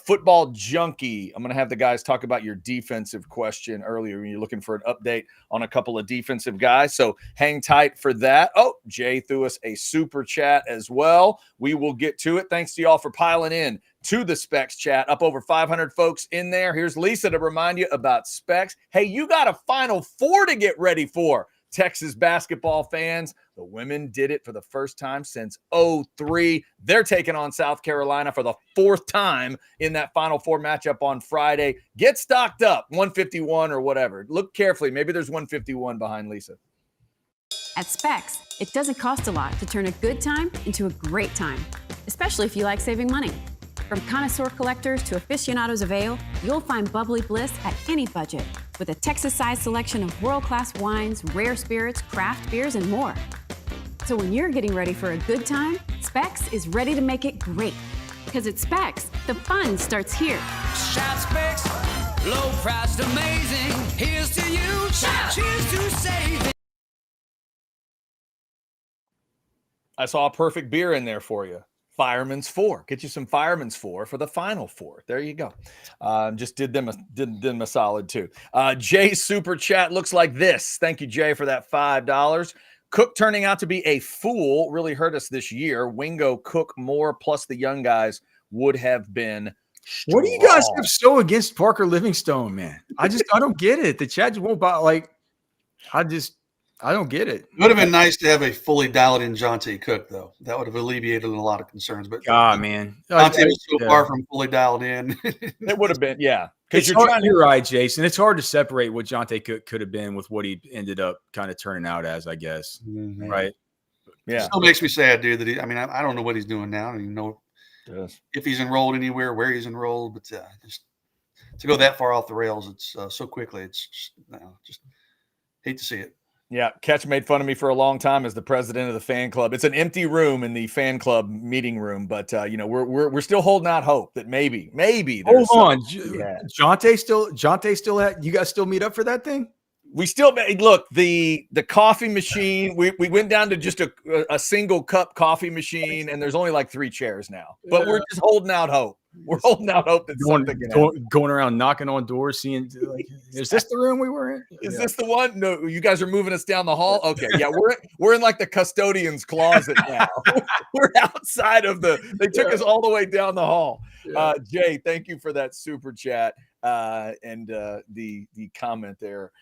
Football Junkie. I'm going to have the guys talk about your defensive question earlier when you're looking for an update on a couple of defensive guys. So hang tight for that. Oh, Jay threw us a super chat as well. We will get to it. Thanks to y'all for piling in to the Specs chat. Up over 500 folks in there. Here's Lisa to remind you about Specs. Hey, you got a Final Four to get ready for. Texas basketball fans, the women did it for the first time since 2003. They're taking on South Carolina for the 4th time in that Final Four matchup on Friday. Get stocked up, 151 or whatever. Look carefully. Maybe there's 151 behind Lisa. At Specs, it doesn't cost a lot to turn a good time into a great time, especially if you like saving money. From connoisseur collectors to aficionados of ale, you'll find bubbly bliss at any budget with a Texas-sized selection of world-class wines, rare spirits, craft beers, and more. So when you're getting ready for a good time, Specs is ready to make it great. Because at Specs, the fun starts here. Shout Specs, low priced, amazing. Here's to you, shout, cheers to saving. I saw a perfect beer in there for you. Fireman's 4. Get you some Fireman's 4 for the Final Four. There you go. Just did them a solid too. Jay's super chat looks like this. Thank you, Jay, for that $5. Cook turning out to be a fool really hurt us this year. Wingo, Cook, Moore, plus the young guys would have been strong. What do you guys have so against Parker Livingstone, man? I don't get it. The chat just won't buy. I don't get it. It would have been nice to have a fully dialed in Jonte Cook, though. That would have alleviated a lot of concerns. But Man. Jonte was so far from fully dialed in. It would have been, yeah. Because you're right, Jason. It's hard to separate what Jonte Cook could have been with what he ended up kind of turning out as, I guess. Mm-hmm. Right? Yeah. It still makes me sad, dude, that I don't know what he's doing now. I don't even know if he's enrolled anywhere, where he's enrolled. But just to go that far off the rails, it's so quickly. It's just hate to see it. Yeah, Catch made fun of me for a long time as the president of the fan club. It's an empty room in the fan club meeting room, but we're still holding out hope that maybe. Hold on, Jonte still you guys still meet up for that thing? We still look the coffee machine. We went down to just a single cup coffee machine, and there's only like 3 chairs now. But we're just holding out hope. We're holding out hope that something going around knocking on doors, seeing is this the room we were in? Is this the one? No, you guys are moving us down the hall. Okay, yeah, we're in like the custodian's closet now. We're outside of they took us all the way down the hall. Jay, thank you for that super chat and the comment there.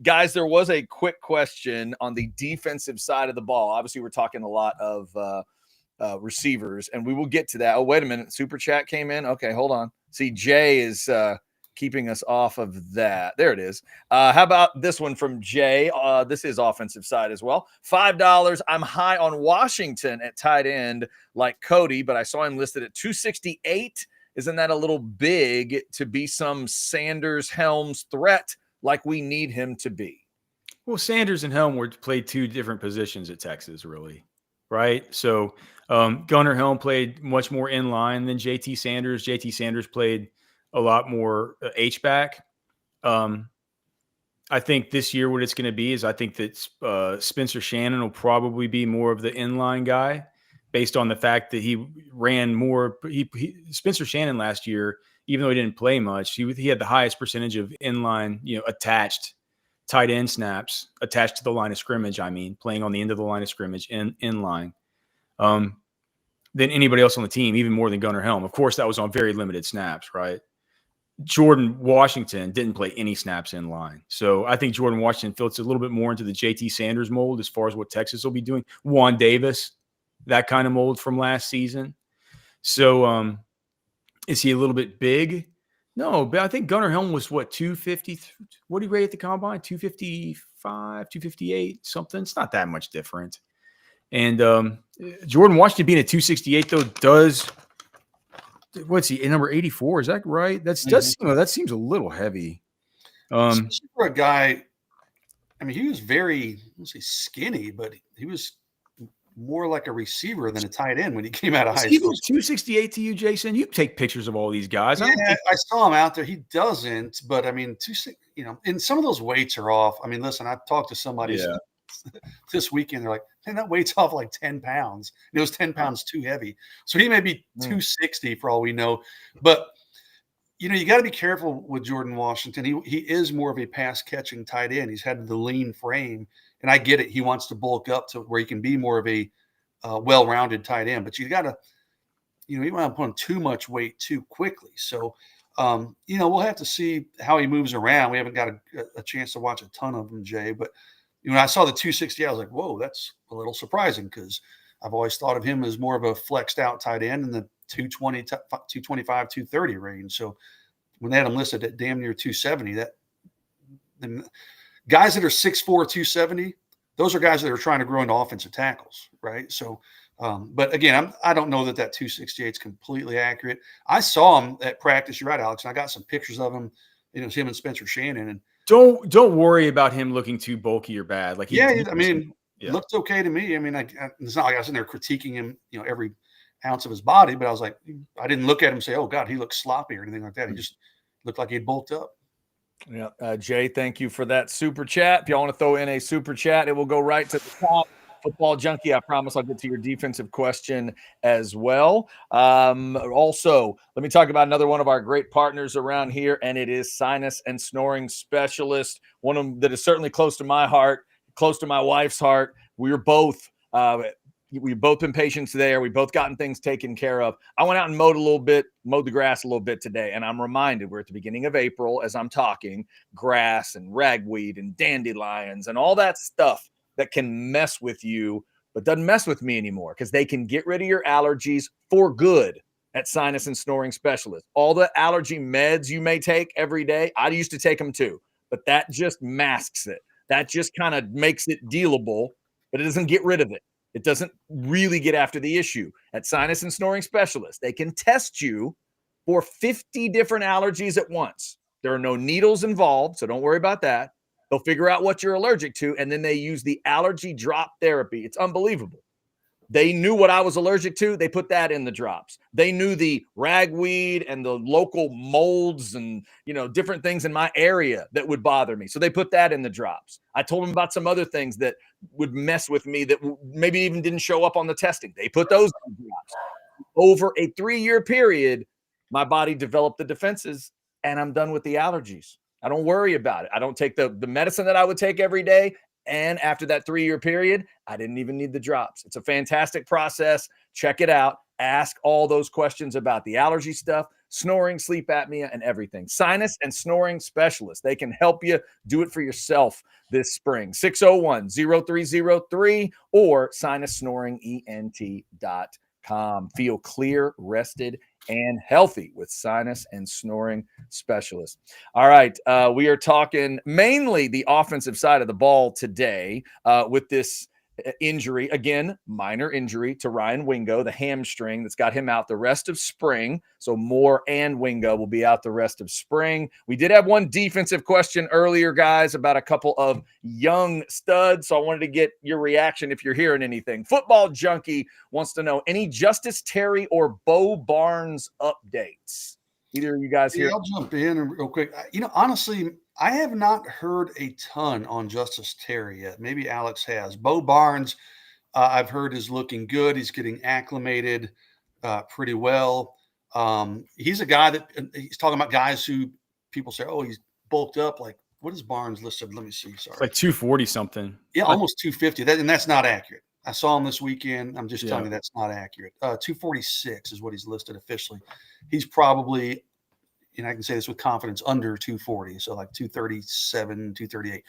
Guys, there was a quick question on the defensive side of the ball. Obviously, we're talking a lot of receivers, and we will get to that. Oh, wait a minute. Super chat came in. Okay, hold on. See, Jay is keeping us off of that. There it is. How about this one from Jay? This is offensive side as well. $5. I'm high on Washington at tight end like Cody, but I saw him listed at 268. Isn't that a little big to be some Sanders Helms threat like we need him to be? Well, Sanders and Helm played 2 different positions at Texas, really. Right. So Gunnar Helm played much more in line than JT Sanders. JT Sanders played a lot more H-back. I think this year what it's going to be is I think that Spencer Shannon will probably be more of the inline guy based on the fact that he ran more. Spencer Shannon last year, even though he didn't play much, he had the highest percentage of inline, attached tight end snaps attached to the line of scrimmage. Playing on the end of the line of scrimmage in line than anybody else on the team, even more than Gunnar Helm. Of course, that was on very limited snaps, right? Jordan Washington didn't play any snaps in line. So I think Jordan Washington fits a little bit more into the JT Sanders mold as far as what Texas will be doing. Juan Davis, that kind of mold from last season. So is he a little bit big? No, but I think Gunnar Helm was 250. What did he rate at the combine? 255, 258, something. It's not that much different. And Jordan Washington being at 268 though does. What's he? Number 84? Is that right? That seems a little heavy. Especially for a guy. He was very, let's say, skinny, but he was more like a receiver than a tight end when he came out of high school. 268 to you, Jason? You take pictures of all these guys. Yeah, I saw him out there. He doesn't, but and some of those weights are off. Listen, I've talked to somebody this weekend. They're like, man, that weight's off like 10 pounds. And it was 10 pounds too heavy. So he may be 260 for all we know. But, you got to be careful with Jordan Washington. He is more of a pass catching tight end. He's had the lean frame. And I get it. He wants to bulk up to where he can be more of a well-rounded tight end. But you got to, you don't want to put on too much weight too quickly. So, we'll have to see how he moves around. We haven't got a chance to watch a ton of him, Jay. But when I saw the 260, I was like, whoa, that's a little surprising because I've always thought of him as more of a flexed out tight end in the 220, 225, 230 range. So when they had him listed at damn near 270, guys that are 6'4", 270, those are guys that are trying to grow into offensive tackles, right? So, but again, I don't know that 268 is completely accurate. I saw him at practice. You're right, Alex. And I got some pictures of him. It was him and Spencer Shannon. And don't worry about him looking too bulky or bad. Like looked okay to me. It's not like I was in there critiquing him, every ounce of his body, but I was like, I didn't look at him and say, oh God, he looks sloppy or anything like that. He just looked like he'd bulked up. Yeah, Jay, thank you for that super chat. If y'all want to throw in a super chat, it will go right to the top. Football Junkie, I promise I'll get to your defensive question as well. Also, let me talk about another one of our great partners around here, and it is Sinus and Snoring Specialist, one of them that is certainly close to my heart, close to my wife's heart. We are both we've both been patients there. We've both gotten things taken care of. I went out and mowed the grass a little bit today. And I'm reminded we're at the beginning of April as I'm talking grass and ragweed and dandelions and all that stuff that can mess with you, but doesn't mess with me anymore because they can get rid of your allergies for good at Sinus and Snoring Specialist. All the allergy meds you may take every day, I used to take them too, but that just masks it. That just kind of makes it dealable, but it doesn't get rid of it. It doesn't really get after the issue. At Sinus and Snoring Specialist, they can test you for 50 different allergies at once. There are no needles involved, so don't worry about that. They'll figure out what you're allergic to, and then they use the allergy drop therapy. It's unbelievable. They knew what I was allergic to. They put that in the drops. They knew the ragweed and the local molds and, different things in my area that would bother me. So they put that in the drops. I told them about some other things that would mess with me that maybe even didn't show up on the testing. They put those in the drops. Over a 3-year period, my body developed the defenses, and I'm done with the allergies. I don't worry about it. I don't take the medicine that I would take every day. And after that 3-year period, I didn't even need the drops. It's a fantastic process. Check it out. Ask all those questions about the allergy stuff, snoring, sleep apnea, and everything. Sinus and Snoring Specialist. They can help you do it for yourself this spring. 601-0303 or sinussnoringent.com. Feel clear, rested, and healthy with Sinus and Snoring Specialist. All right. We are talking mainly the offensive side of the ball today with this injury. Again, minor injury to Ryan Wingo, the hamstring that's got him out the rest of spring. So Moore and Wingo will be out the rest of spring. We did have one defensive question earlier, guys, about a couple of young studs. So I wanted to get your reaction if you're hearing anything. Football Junkie wants to know any Justice Terry or Bo Barnes updates. Either of you guys here? I'll jump in real quick. Honestly, I have not heard a ton on Justice Terry yet. Maybe Alex has. Bo Barnes, I've heard is looking good. He's getting acclimated pretty well. He's a guy that he's talking about guys who people say, oh, he's bulked up. Like, what is Barnes listed? Let me see. Sorry. It's like 240 something. Yeah, almost 250. And that's not accurate. I saw him this weekend. I'm just telling you that's not accurate. 246 is what he's listed officially. He's probably, I can say this with confidence, under 240. So like 237, 238.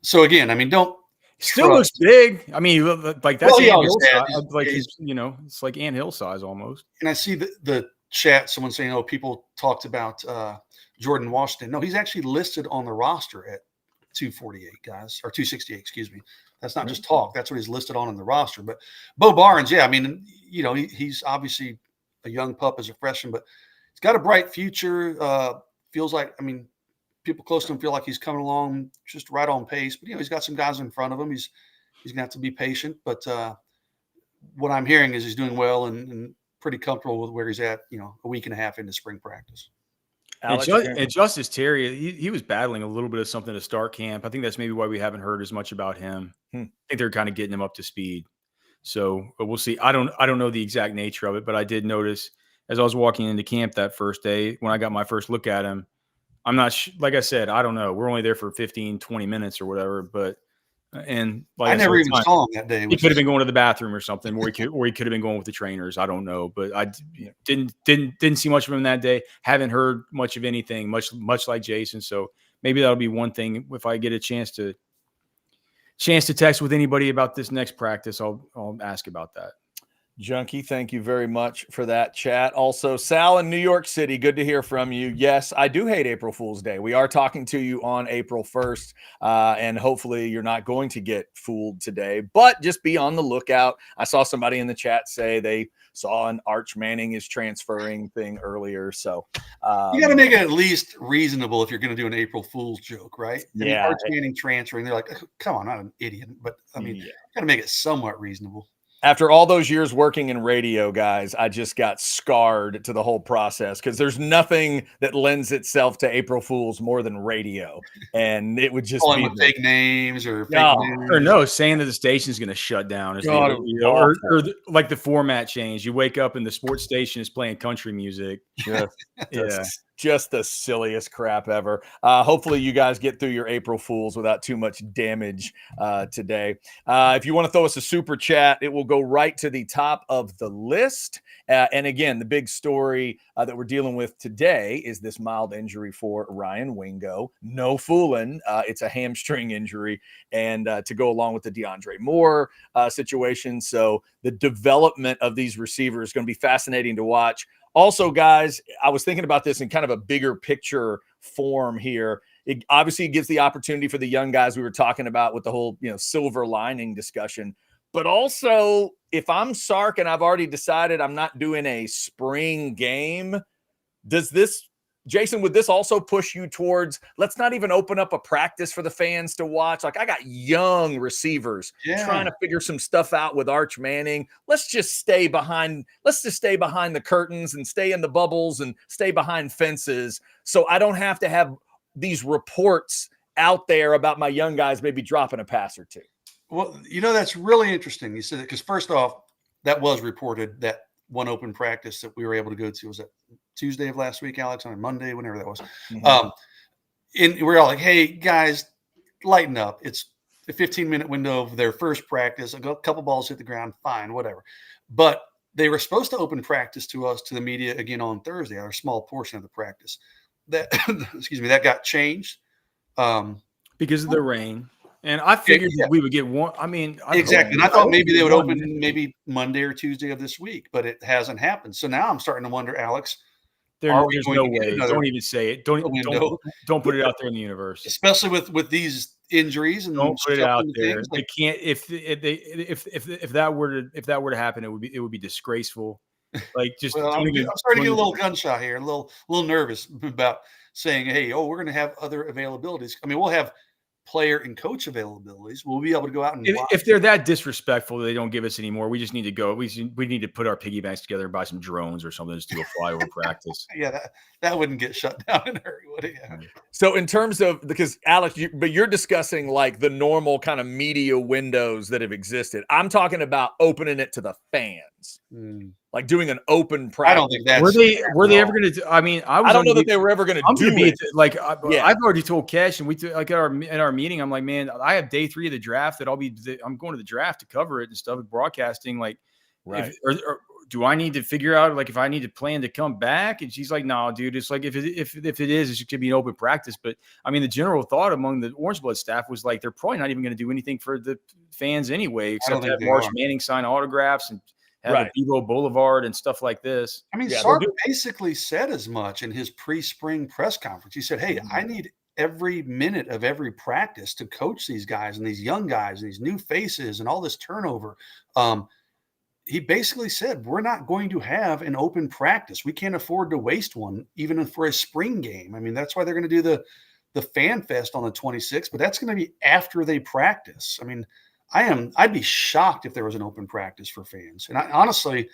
So again, don't. Still looks big. Like that's it's like Ant Hill size almost. And I see the chat, someone saying, oh, people talked about Jordan Washington. No, he's actually listed on the roster at 248, guys, or 268, excuse me. That's not just talk. That's what he's listed on in the roster. But Bo Barnes, he's obviously a young pup as a freshman, but he's got a bright future. Feels like, people close to him feel like he's coming along just right on pace. But, he's got some guys in front of him. He's going to have to be patient. But what I'm hearing is he's doing well and pretty comfortable with where he's at, a week and a half into spring practice. And Justice Terry, he was battling a little bit of something to start camp. I think that's maybe why we haven't heard as much about him. I think they're kind of getting him up to speed. So we'll see. I don't know the exact nature of it, but I did notice as I was walking into camp that first day when I got my first look at him, I'm not like I said, I don't know. We're only there for 15, 20 minutes or whatever, but and like I never even saw him that day. He could have been going to the bathroom or something, or he could have been going with the trainers. I don't know, but I didn't see much of him that day. Haven't heard much of anything, much like Jason. So maybe that'll be one thing. If I get a chance to text with anybody about this next practice, I'll ask about that. Junkie, thank you very much for that chat. Also, Sal in New York City, good to hear from you. Yes, I do hate April Fool's Day. We are talking to you on April 1st, and hopefully you're not going to get fooled today, but just be on the lookout. I saw somebody in the chat say they saw an Arch Manning is transferring thing earlier. So you got to make it at least reasonable if you're going to do an April Fool's joke, right? Yeah. Arch Manning transferring, they're like, oh, come on, not an idiot, but you got to make it somewhat reasonable. After all those years working in radio, guys, I just got scarred to the whole process because there's nothing that lends itself to April Fools more than radio. And it would just be fake names or saying that the station's going to shut down. Or like the format change. You wake up and the sports station is playing country music. Yeah. Just the silliest crap ever. Hopefully you guys get through your April Fools without too much damage today. If you want to throw us a super chat, it will go right to the top of the list. And again, the big story that we're dealing with today is this mild injury for Ryan Wingo. No fooling. It's a hamstring injury. And to go along with the DeAndre Moore situation. So the development of these receivers is going to be fascinating to watch. Also, guys, I was thinking about this in kind of a bigger picture form here. It obviously gives the opportunity for the young guys we were talking about with the whole, silver lining discussion. But also, if I'm Sark and I've already decided I'm not doing a spring game, Jason, would this also push you towards, let's not even open up a practice for the fans to watch? Like, I got young receivers trying to figure some stuff out with Arch Manning. Let's just stay behind the curtains and stay in the bubbles and stay behind fences. So I don't have to have these reports out there about my young guys maybe dropping a pass or two. Well, that's really interesting. You said it because first off, that was reported that one open practice that we were able to go to was that Tuesday of last week, Alex, on Monday, whenever that was. Mm-hmm. And we're all like, hey, guys, lighten up. It's a 15-minute window of their first practice. A couple balls hit the ground, fine, whatever. But they were supposed to open practice to us, to the media, again on Thursday, or a small portion of the practice. That, that got changed. Because of the rain. And I figured that we would get one. I mean, exactly. And I thought maybe they would open maybe Monday or Tuesday of this week, but it hasn't happened. So now I'm starting to wonder, Alex, there's no way. Don't even say it. Don't put it out there in the universe. Especially with these injuries and don't put it out there. Things. They can't. If that were to happen, it would be disgraceful. Like just. Well, I'm starting to get a little gun shy here, a little nervous about saying, hey, we're going to have other availabilities. I mean, we'll have player and coach availabilities. We'll be able to go out and if they're that disrespectful, they don't give us any more. We just need to go. We need to put our piggy banks together and buy some drones or something just to do a flyover practice. Yeah, that wouldn't get shut down in a hurry, would it? Yeah. So in terms of, because Alex, you're discussing like the normal kind of media windows that have existed. I'm talking about opening it to the fans. Like doing an open practice. I don't think that's were they ever going to? I mean, I don't know that they were ever going to do it. I've already told Cash, and we like at our meeting. I'm like, man, I have day 3 of the draft that I'm going to the draft to cover it and stuff, broadcasting. Like, right? Or do I need to figure out like if I need to plan to come back? And she's like, no, dude. It's like if it is, it should be an open practice. But I mean, the general thought among the Orange Blood staff was like they're probably not even going to do anything for the fans anyway, except to have Marsh Manning sign autographs and have a Devo Boulevard and stuff like this. I mean, Sark basically said as much in his pre-spring press conference. He said, hey, I need every minute of every practice to coach these guys and these young guys and these new faces and all this turnover. He basically said, we're not going to have an open practice. We can't afford to waste one, even for a spring game. I mean, that's why they're going to do the Fan Fest on the 26th, but that's going to be after they practice. I mean, I'd be shocked if there was an open practice for fans. And honestly,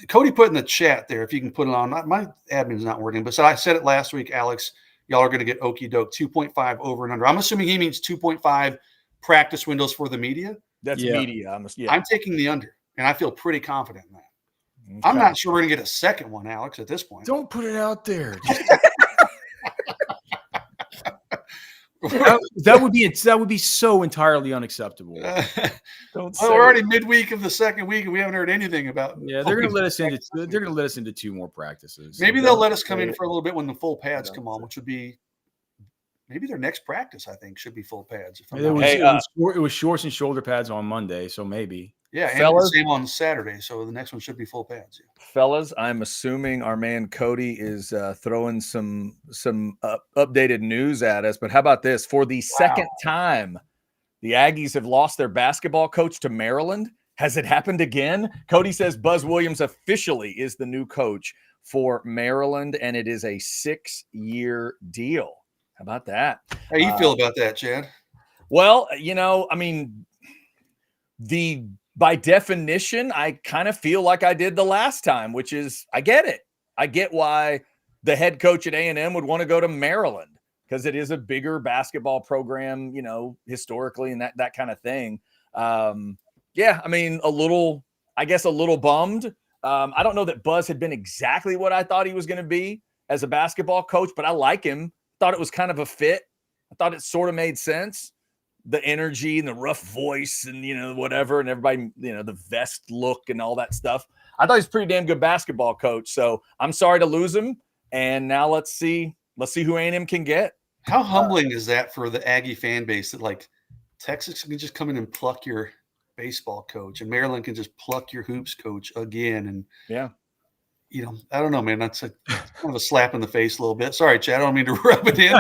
Cody put in the chat there, if you can put it on, my admin's not working, but so I said it last week, Alex, y'all are going to get okey doke 2.5 over and under. I'm assuming he means 2.5 practice windows for the media. That's media. I'm taking the under, and I feel pretty confident in that. Okay. I'm not sure we're going to get a second one, Alex, at this point. Don't put it out there. That would be so entirely unacceptable. We're already midweek of the second week, and we haven't heard anything about. Yeah, they're going to let us into. They're going to let us into 2 more practices. Maybe they'll let us come in for a little bit when the full pads come on, which would be maybe their next practice. I think should be full pads. It was shorts and shoulder pads on Monday, so maybe. Yeah, and the same on Saturday, so the next one should be full pads. Yeah. Fellas, I'm assuming our man Cody is throwing some updated news at us. But how about this? For the second time, the Aggies have lost their basketball coach to Maryland. Has it happened again? Cody says Buzz Williams officially is the new coach for Maryland, and it is a 6-year deal. How about that? How you feel about that, Chad? Well, I mean, by definition, I kind of feel like I did the last time, which is I get it. I get why the head coach at A&M would want to go to Maryland because it is a bigger basketball program, historically and that kind of thing. Yeah, I mean, a little bummed. I don't know that Buzz had been exactly what I thought he was going to be. as a basketball coach, but I like him. Thought it was kind of a fit. I thought it sort of made sense. The energy and the rough voice and, whatever, and everybody, the vest look and all that stuff. I thought he was a pretty damn good basketball coach. So I'm sorry to lose him. And now let's see who A&M can get. How humbling is that for the Aggie fan base that like Texas can just come in and pluck your baseball coach and Maryland can just pluck your hoops coach again? And yeah, I don't know, man. That's kind of a slap in the face a little bit. Sorry, Chad. I don't mean to rub it in.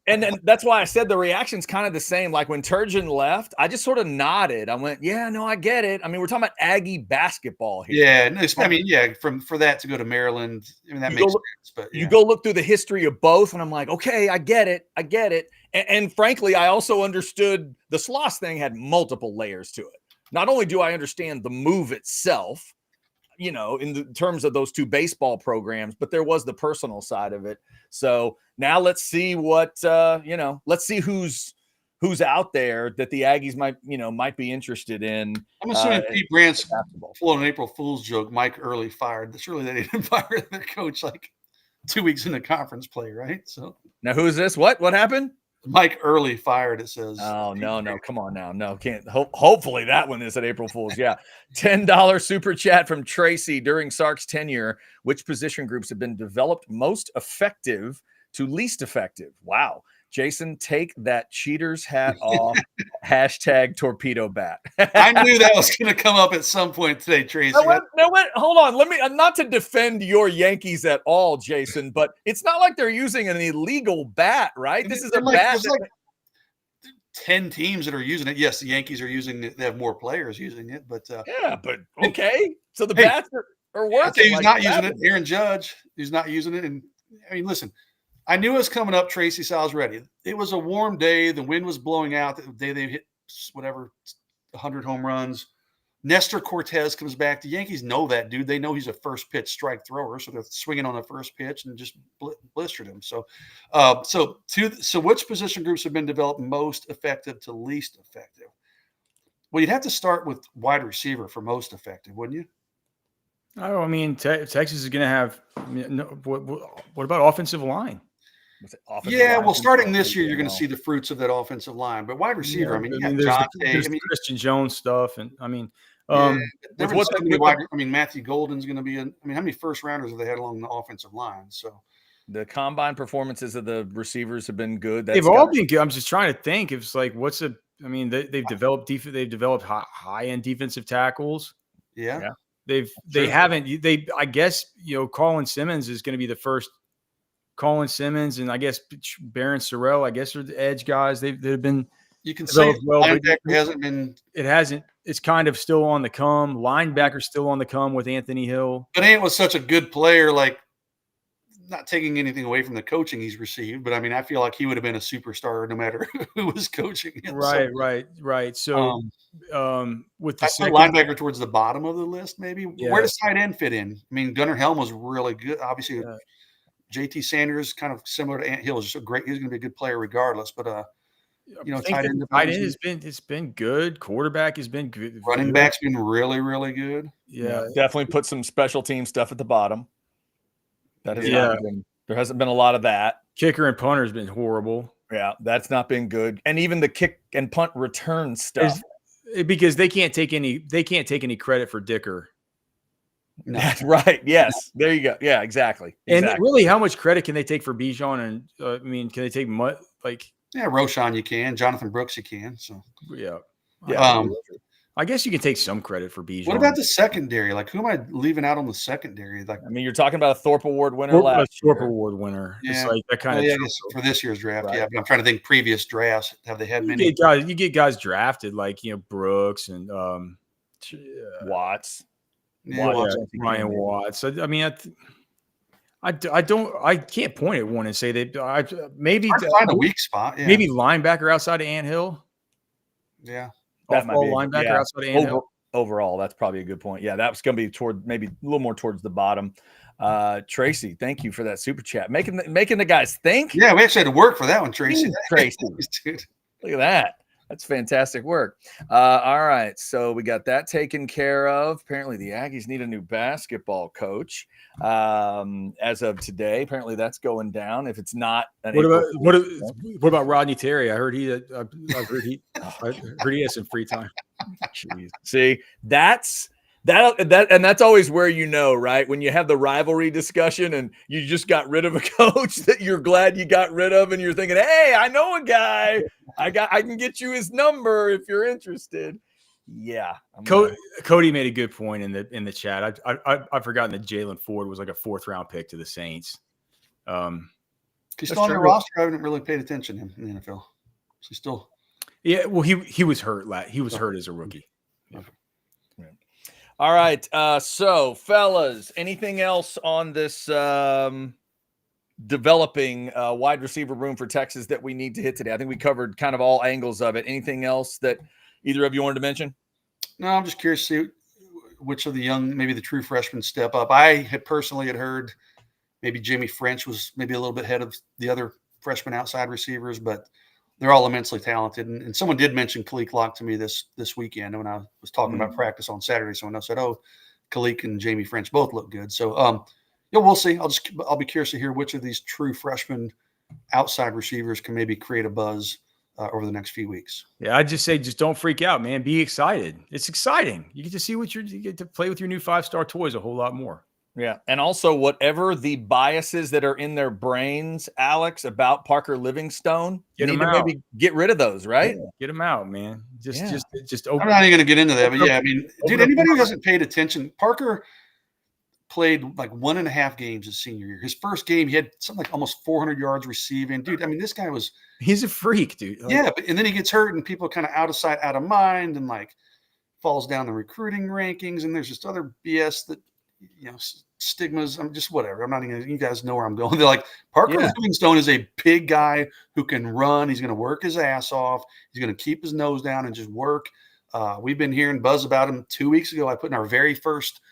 And that's why I said the reaction's kind of the same. Like when Turgeon left, I just sort of nodded. I went, yeah, no, I get it. I mean, we're talking about Aggie basketball here. Yeah, no, I mean, yeah, for that to go to Maryland, I mean, that makes sense. But you go look through the history of both, and I'm like, okay, I get it. And frankly, I also understood the Sloss thing had multiple layers to it. Not only do I understand the move itself, in the terms of those two baseball programs, but there was the personal side of it. So now let's see what, let's see who's out there that the Aggies might be interested in. I'm assuming Pete Brandt's full an April Fool's joke. Mike Early fired. Surely they didn't fire their coach like 2 weeks into conference play, right? So now who is this? What happened? Mike Early fired, it says. Oh, no. Come on now. No, can't. Hopefully that one is at April Fool's. Yeah. $10 super chat from Tracy. During Sark's tenure, which position groups have been developed most effective to least effective? Wow. Jason, take that cheater's hat off. Hashtag torpedo bat. I knew that was going to come up at some point today, Tracy. No, wait, hold on. Let me not to defend your Yankees at all, Jason, but it's not like they're using an illegal bat, right? This is a bat. There's like 10 teams that are using it. Yes, the Yankees are using it. They have more players using it, but but okay. So the bats are working. He's not using it. Aaron Judge, he's not using it. And I mean, listen. I knew it was coming up, Tracy, so I was ready. It was a warm day. The wind was blowing out. The day they hit 100 home runs. Nestor Cortez comes back. The Yankees know that, dude. They know he's a first pitch strike thrower, so they're swinging on the first pitch and just blistered him. So which position groups have been developed most effective to least effective? Well, you'd have to start with wide receiver for most effective, wouldn't you? Oh, I mean, Texas is going to have what about offensive line? Starting this year, you're going to see the fruits of that offensive line. But wide receiver, there's Christian Jones stuff, and Matthew Golden's going to be how many first rounders have they had along the offensive line? So the combine performances of the receivers have been good. They've all been good. I'm just trying to think. It's like they've developed high end defensive tackles. Yeah. I guess Colin Simmons is going to be the first. Colin Simmons and I guess Baron Sorrell, I guess, are the edge guys. They've been. You can say linebacker hasn't been. It hasn't. It's kind of still on the come. Linebacker still on the come with Anthony Hill. But Ant was such a good player. Like, not taking anything away from the coaching he's received, but I mean, I feel like he would have been a superstar no matter who was coaching him. Right. So, with the linebacker towards the bottom of the list, maybe. Yeah. Where does tight end fit in? I mean, Gunnar Helm was really good. Obviously. Yeah. JT Sanders, kind of similar to Ant Hill, is just great. He's going to be a good player regardless. But tight end has been good. Quarterback has been good. Running back's been really, really good. Yeah, definitely put some special team stuff at the bottom. That has not been, there hasn't been a lot of that. Kicker and punter has been horrible. Yeah, that's not been good. And even the kick and punt return stuff, because they can't take any credit for Dicker. No. That's right. Yes. There you go. Yeah, exactly. And really, how much credit can they take for Bijan? And can they take Roshan you can. Jonathan Brooks you can. So yeah. I guess you can take some credit for Bijan. What about the secondary? Like, who am I leaving out on the secondary? Like, I mean, you're talking about a Thorpe Award winner last year. Thorpe Award winner. Yeah. It's like that kind of for this year's draft. Right. Yeah, but I'm trying to think previous drafts. Have they had many? You get guys drafted like Brooks and Watts. Ryan Watts. I mean, I can't point at one and say that. Maybe find a weak spot. Yeah. Maybe linebacker outside of Ant Hill. Yeah, that might be linebacker outside of Ant Hill. Overall, that's probably a good point. Yeah, that was going to be maybe a little more towards the bottom. Tracy, thank you for that super chat, making the guys think. Yeah, we actually had to work for that one, Tracy. Tracy, dude, look at that. That's fantastic work. All right. So we got that taken care of. Apparently the Aggies need a new basketball coach as of today. Apparently that's going down. If it's not What about Rodney Terry? I heard he has some free time. Jeez. See, that's always where you know, right? When you have the rivalry discussion and you just got rid of a coach that you're glad you got rid of, and you're thinking, hey, I know a guy. I can get you his number if you're interested. Yeah. Cody made a good point in the chat. I've forgotten that Jalen Ford was like a 4th round pick to the Saints. He's still on the roster. I haven't really paid attention to him in the NFL. He's still. Yeah, well, he was hurt. He was hurt as a rookie. Yeah. All right. So, fellas, anything else on this developing wide receiver room for Texas that we need to hit today? I think we covered kind of all angles of it. Anything else that either of you wanted to mention? No, I'm just curious to see which of the young, maybe the true freshmen, step up. I had personally heard maybe Jimmy French was maybe a little bit ahead of the other freshman outside receivers, but they're all immensely talented. And someone did mention Kalik Locke to me this weekend when I was talking about practice on Saturday. Someone else said, "Oh, Kalik and Jamie French both look good." So, we'll see. I'll be curious to hear which of these true freshman outside receivers can maybe create a buzz over the next few weeks. Yeah, I'd just say, just don't freak out, man. Be excited. It's exciting. You get to see you get to play with your new 5-star toys a whole lot more. Yeah. And also whatever the biases that are in their brains, Alex, about Parker Livingstone, you need to maybe get rid of those, right? Yeah, get them out, man. Just open. I'm not even going to get into that, but yeah, I mean, dude, anybody who hasn't paid attention, Parker played like 1.5 games his senior year. His first game, he had something like almost 400 yards receiving. Dude, I mean, this guy he's a freak, dude. Yeah, and then he gets hurt and people kind of out of sight, out of mind, and like falls down the recruiting rankings. And there's just other BS that, stigmas. I'm just whatever. I'm not even, you guys know where I'm going. They're like, Parker Livingstone is a big guy who can run. He's going to work his ass off. He's going to keep his nose down and just work. We've been hearing buzz about him 2 weeks ago. I put in our very first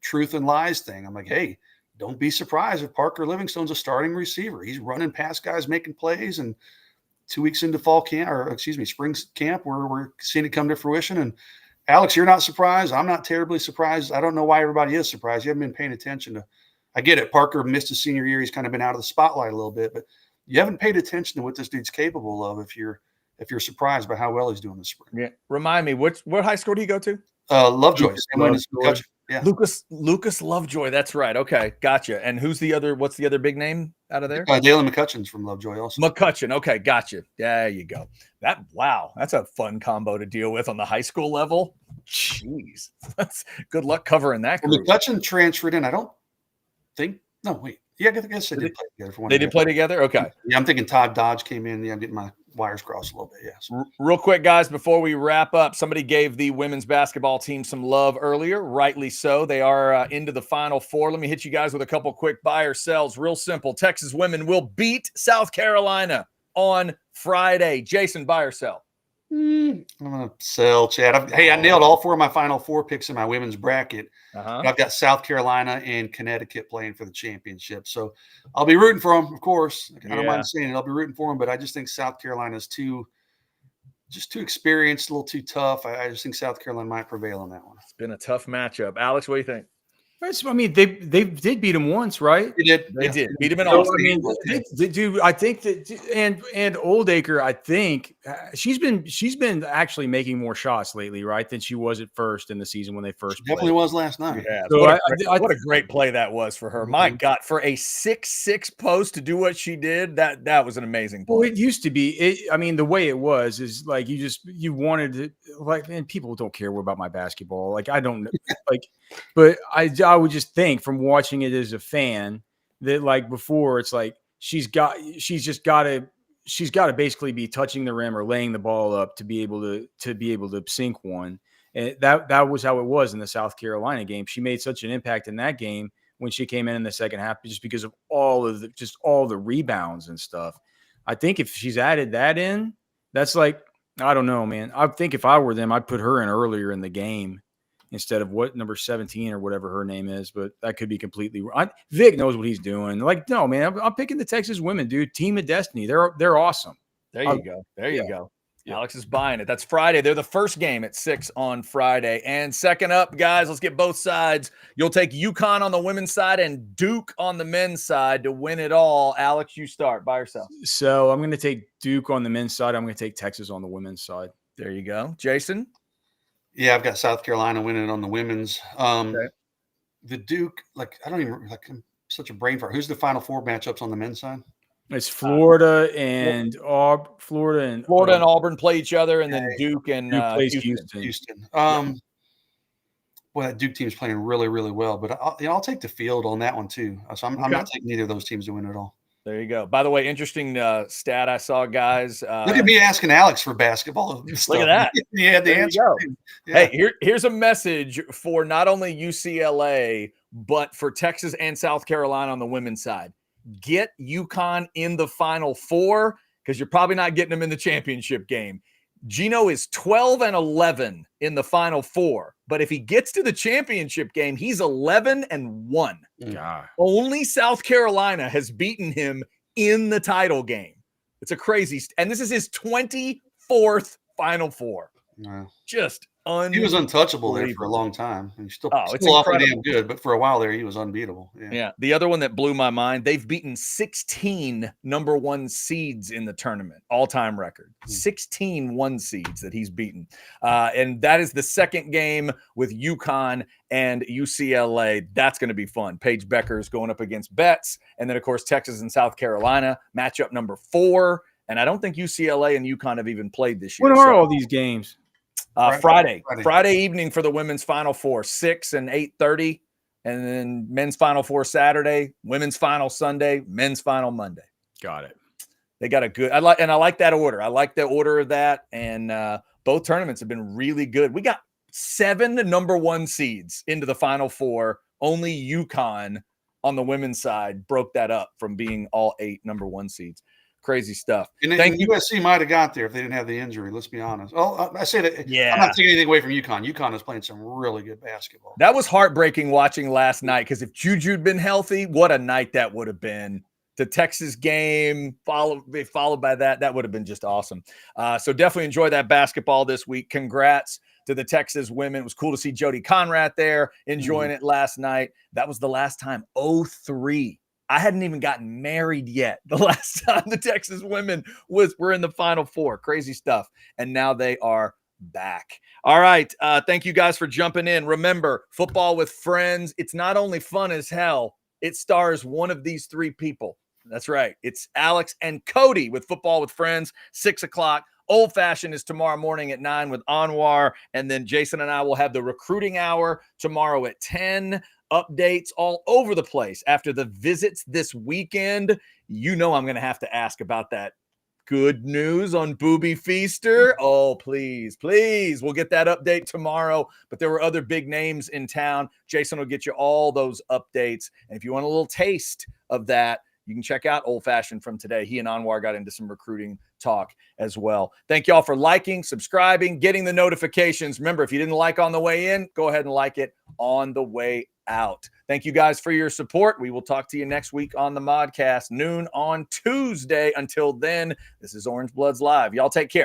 truth and lies thing. I'm like, hey, don't be surprised if Parker Livingstone's a starting receiver. He's running past guys, making plays. And 2 weeks into spring camp, we're seeing it come to fruition. And Alex, you're not surprised. I'm not terribly surprised. I don't know why everybody is surprised. You haven't been paying attention I get it. Parker missed his senior year. He's kind of been out of the spotlight a little bit, but you haven't paid attention to what this dude's capable of if you're surprised by how well he's doing this spring. Yeah. Remind me, what high school do you go to? Lovejoy. Yeah. Lucas Lovejoy. That's right. Okay. Gotcha. And what's the other big name out of there? Dalen McCutchen's from Lovejoy also. McCutchen. Okay. Gotcha. There you go. That's a fun combo to deal with on the high school level. Jeez. That's good luck covering that. Well, McCutchen transferred in. I don't think, no, wait. Yeah, I guess they did play together for one. They did play together? Okay. Yeah, I'm thinking Todd Dodge came in. Yeah, I'm getting my wires crossed a little bit. Yeah. So. Real quick, guys, before we wrap up, somebody gave the women's basketball team some love earlier, rightly so. They are into the Final Four. Let me hit you guys with a couple quick buy or sells. Real simple. Texas women will beat South Carolina on Friday. Jason, buy or sell? I'm going to sell, Chad. I nailed all 4 of my Final Four picks in my women's bracket. I've got South Carolina and Connecticut playing for the championship. So I'll be rooting for them, of course. I don't mind saying it. I'll be rooting for them, but I just think South Carolina is too experienced, a little too tough. I just think South Carolina might prevail on that one. It's been a tough matchup. Alex, what do you think? I mean, they did beat him once, right? They did. They did beat him in Austin. I mean, dude, I think that and Oldacre, I think she's been actually making more shots lately, right, than she was at first in the season when they first played. Definitely was last night. Yeah. So what a great play that was for her. My God, for a 6'6" post to do what she did, that was an amazing play. Well, it used to be. I mean, the way it was is like you wanted to, like, and people don't care about my basketball. Like, I don't like, but I would just think from watching it as a fan that, like, before, it's like she's got to basically be touching the rim or laying the ball up to be able to sink one. And that was how it was in the South Carolina game. She made such an impact in that game when she came in the second half, just because of all the rebounds and stuff. I think if she's added that in, that's like, I don't know, man. I think if I were them, I'd put her in earlier in the game instead of number 17 or whatever her name is, but that could be completely wrong. Vic knows what he's doing. Like, no, man, I'm picking the Texas women, dude. Team of Destiny. They're awesome. There you go. There you yeah. go. Yeah. Alex is buying it. That's Friday. They're the first game at 6 on Friday. And second up, guys, let's get both sides. You'll take UConn on the women's side and Duke on the men's side to win it all. Alex, you start by yourself. So I'm going to take Duke on the men's side. I'm going to take Texas on the women's side. There you go. Jason? Yeah, I've got South Carolina winning on the women's. Okay. The Duke, I'm such a brain fart. Who's the Final Four matchups on the men's side? It's Florida and Florida and Auburn play each other, and then Duke and Duke plays Houston. Houston. Well, that Duke team's playing really, really well, but I'll take the field on that one too. So I'm not taking either of those teams to win it all. There you go. By the way, interesting stat I saw, guys. Look at me asking Alex for basketball stuff. Look at that. He had the There you answer. go. Yeah. Hey, here's a message for not only UCLA, but for Texas and South Carolina on the women's side. Get UConn in the Final Four because you're probably not getting them in the championship game. Gino is 12-11 in the Final Four, but if he gets to the championship game, he's 11-1. God. Only South Carolina has beaten him in the title game. It's a crazy, and this is his 24th Final Four. Wow. Just He was untouchable there for a long time. He's still it's awfully damn good, but for a while there, he was unbeatable. Yeah. The other one that blew my mind, they've beaten 16 number 1 seeds in the tournament, all-time record. 16 1 seeds that he's beaten. And that is the second game with UConn and UCLA. That's going to be fun. Paige Becker's going up against Betts. And then, of course, Texas and South Carolina, matchup number 4. And I don't think UCLA and UConn have even played this year. When are all these games? Friday evening for the women's Final Four, 6 and 8:30, and then men's Final Four Saturday, women's final Sunday, men's final Monday. Got it. They got a good. I like that order. I like the order of that, and both tournaments have been really good. We got 7 number 1 seeds into the Final Four. Only UConn on the women's side broke that up from being all 8 number 1 seeds. Crazy stuff. And USC might have got there if they didn't have the injury. Let's be honest. Oh, I say that. Yeah. I'm not taking anything away from UConn. UConn is playing some really good basketball. That was heartbreaking watching last night because if Juju'd been healthy, what a night that would have been. The Texas game followed by that would have been just awesome. So definitely enjoy that basketball this week. Congrats to the Texas women. It was cool to see Jody Conrad there enjoying it last night. That was the last time, 03. I hadn't even gotten married yet. The last time the Texas women were in the Final Four. Crazy stuff. And now they are back. All right. Thank you guys for jumping in. Remember, Football with Friends. It's not only fun as hell. It stars one of these 3 people. That's right. It's Alex and Cody with Football with Friends, 6 o'clock. Old Fashioned is tomorrow morning at 9 with Anwar. And then Jason and I will have the recruiting hour tomorrow at 10. Updates all over the place after the visits this weekend. You know I'm going to have to ask about that good news on Booby Feaster. Oh, please. We'll get that update tomorrow. But there were other big names in town. Jason will get you all those updates. And if you want a little taste of that, you can check out Old Fashioned from today. He and Anwar got into some recruiting talk as well. Thank y'all for liking, subscribing, getting the notifications. Remember, if you didn't like on the way in, go ahead and like it on the way out. Thank you guys for your support. We will talk to you next week on the Modcast, noon on Tuesday. Until then, this is Orange Bloods Live. Y'all take care.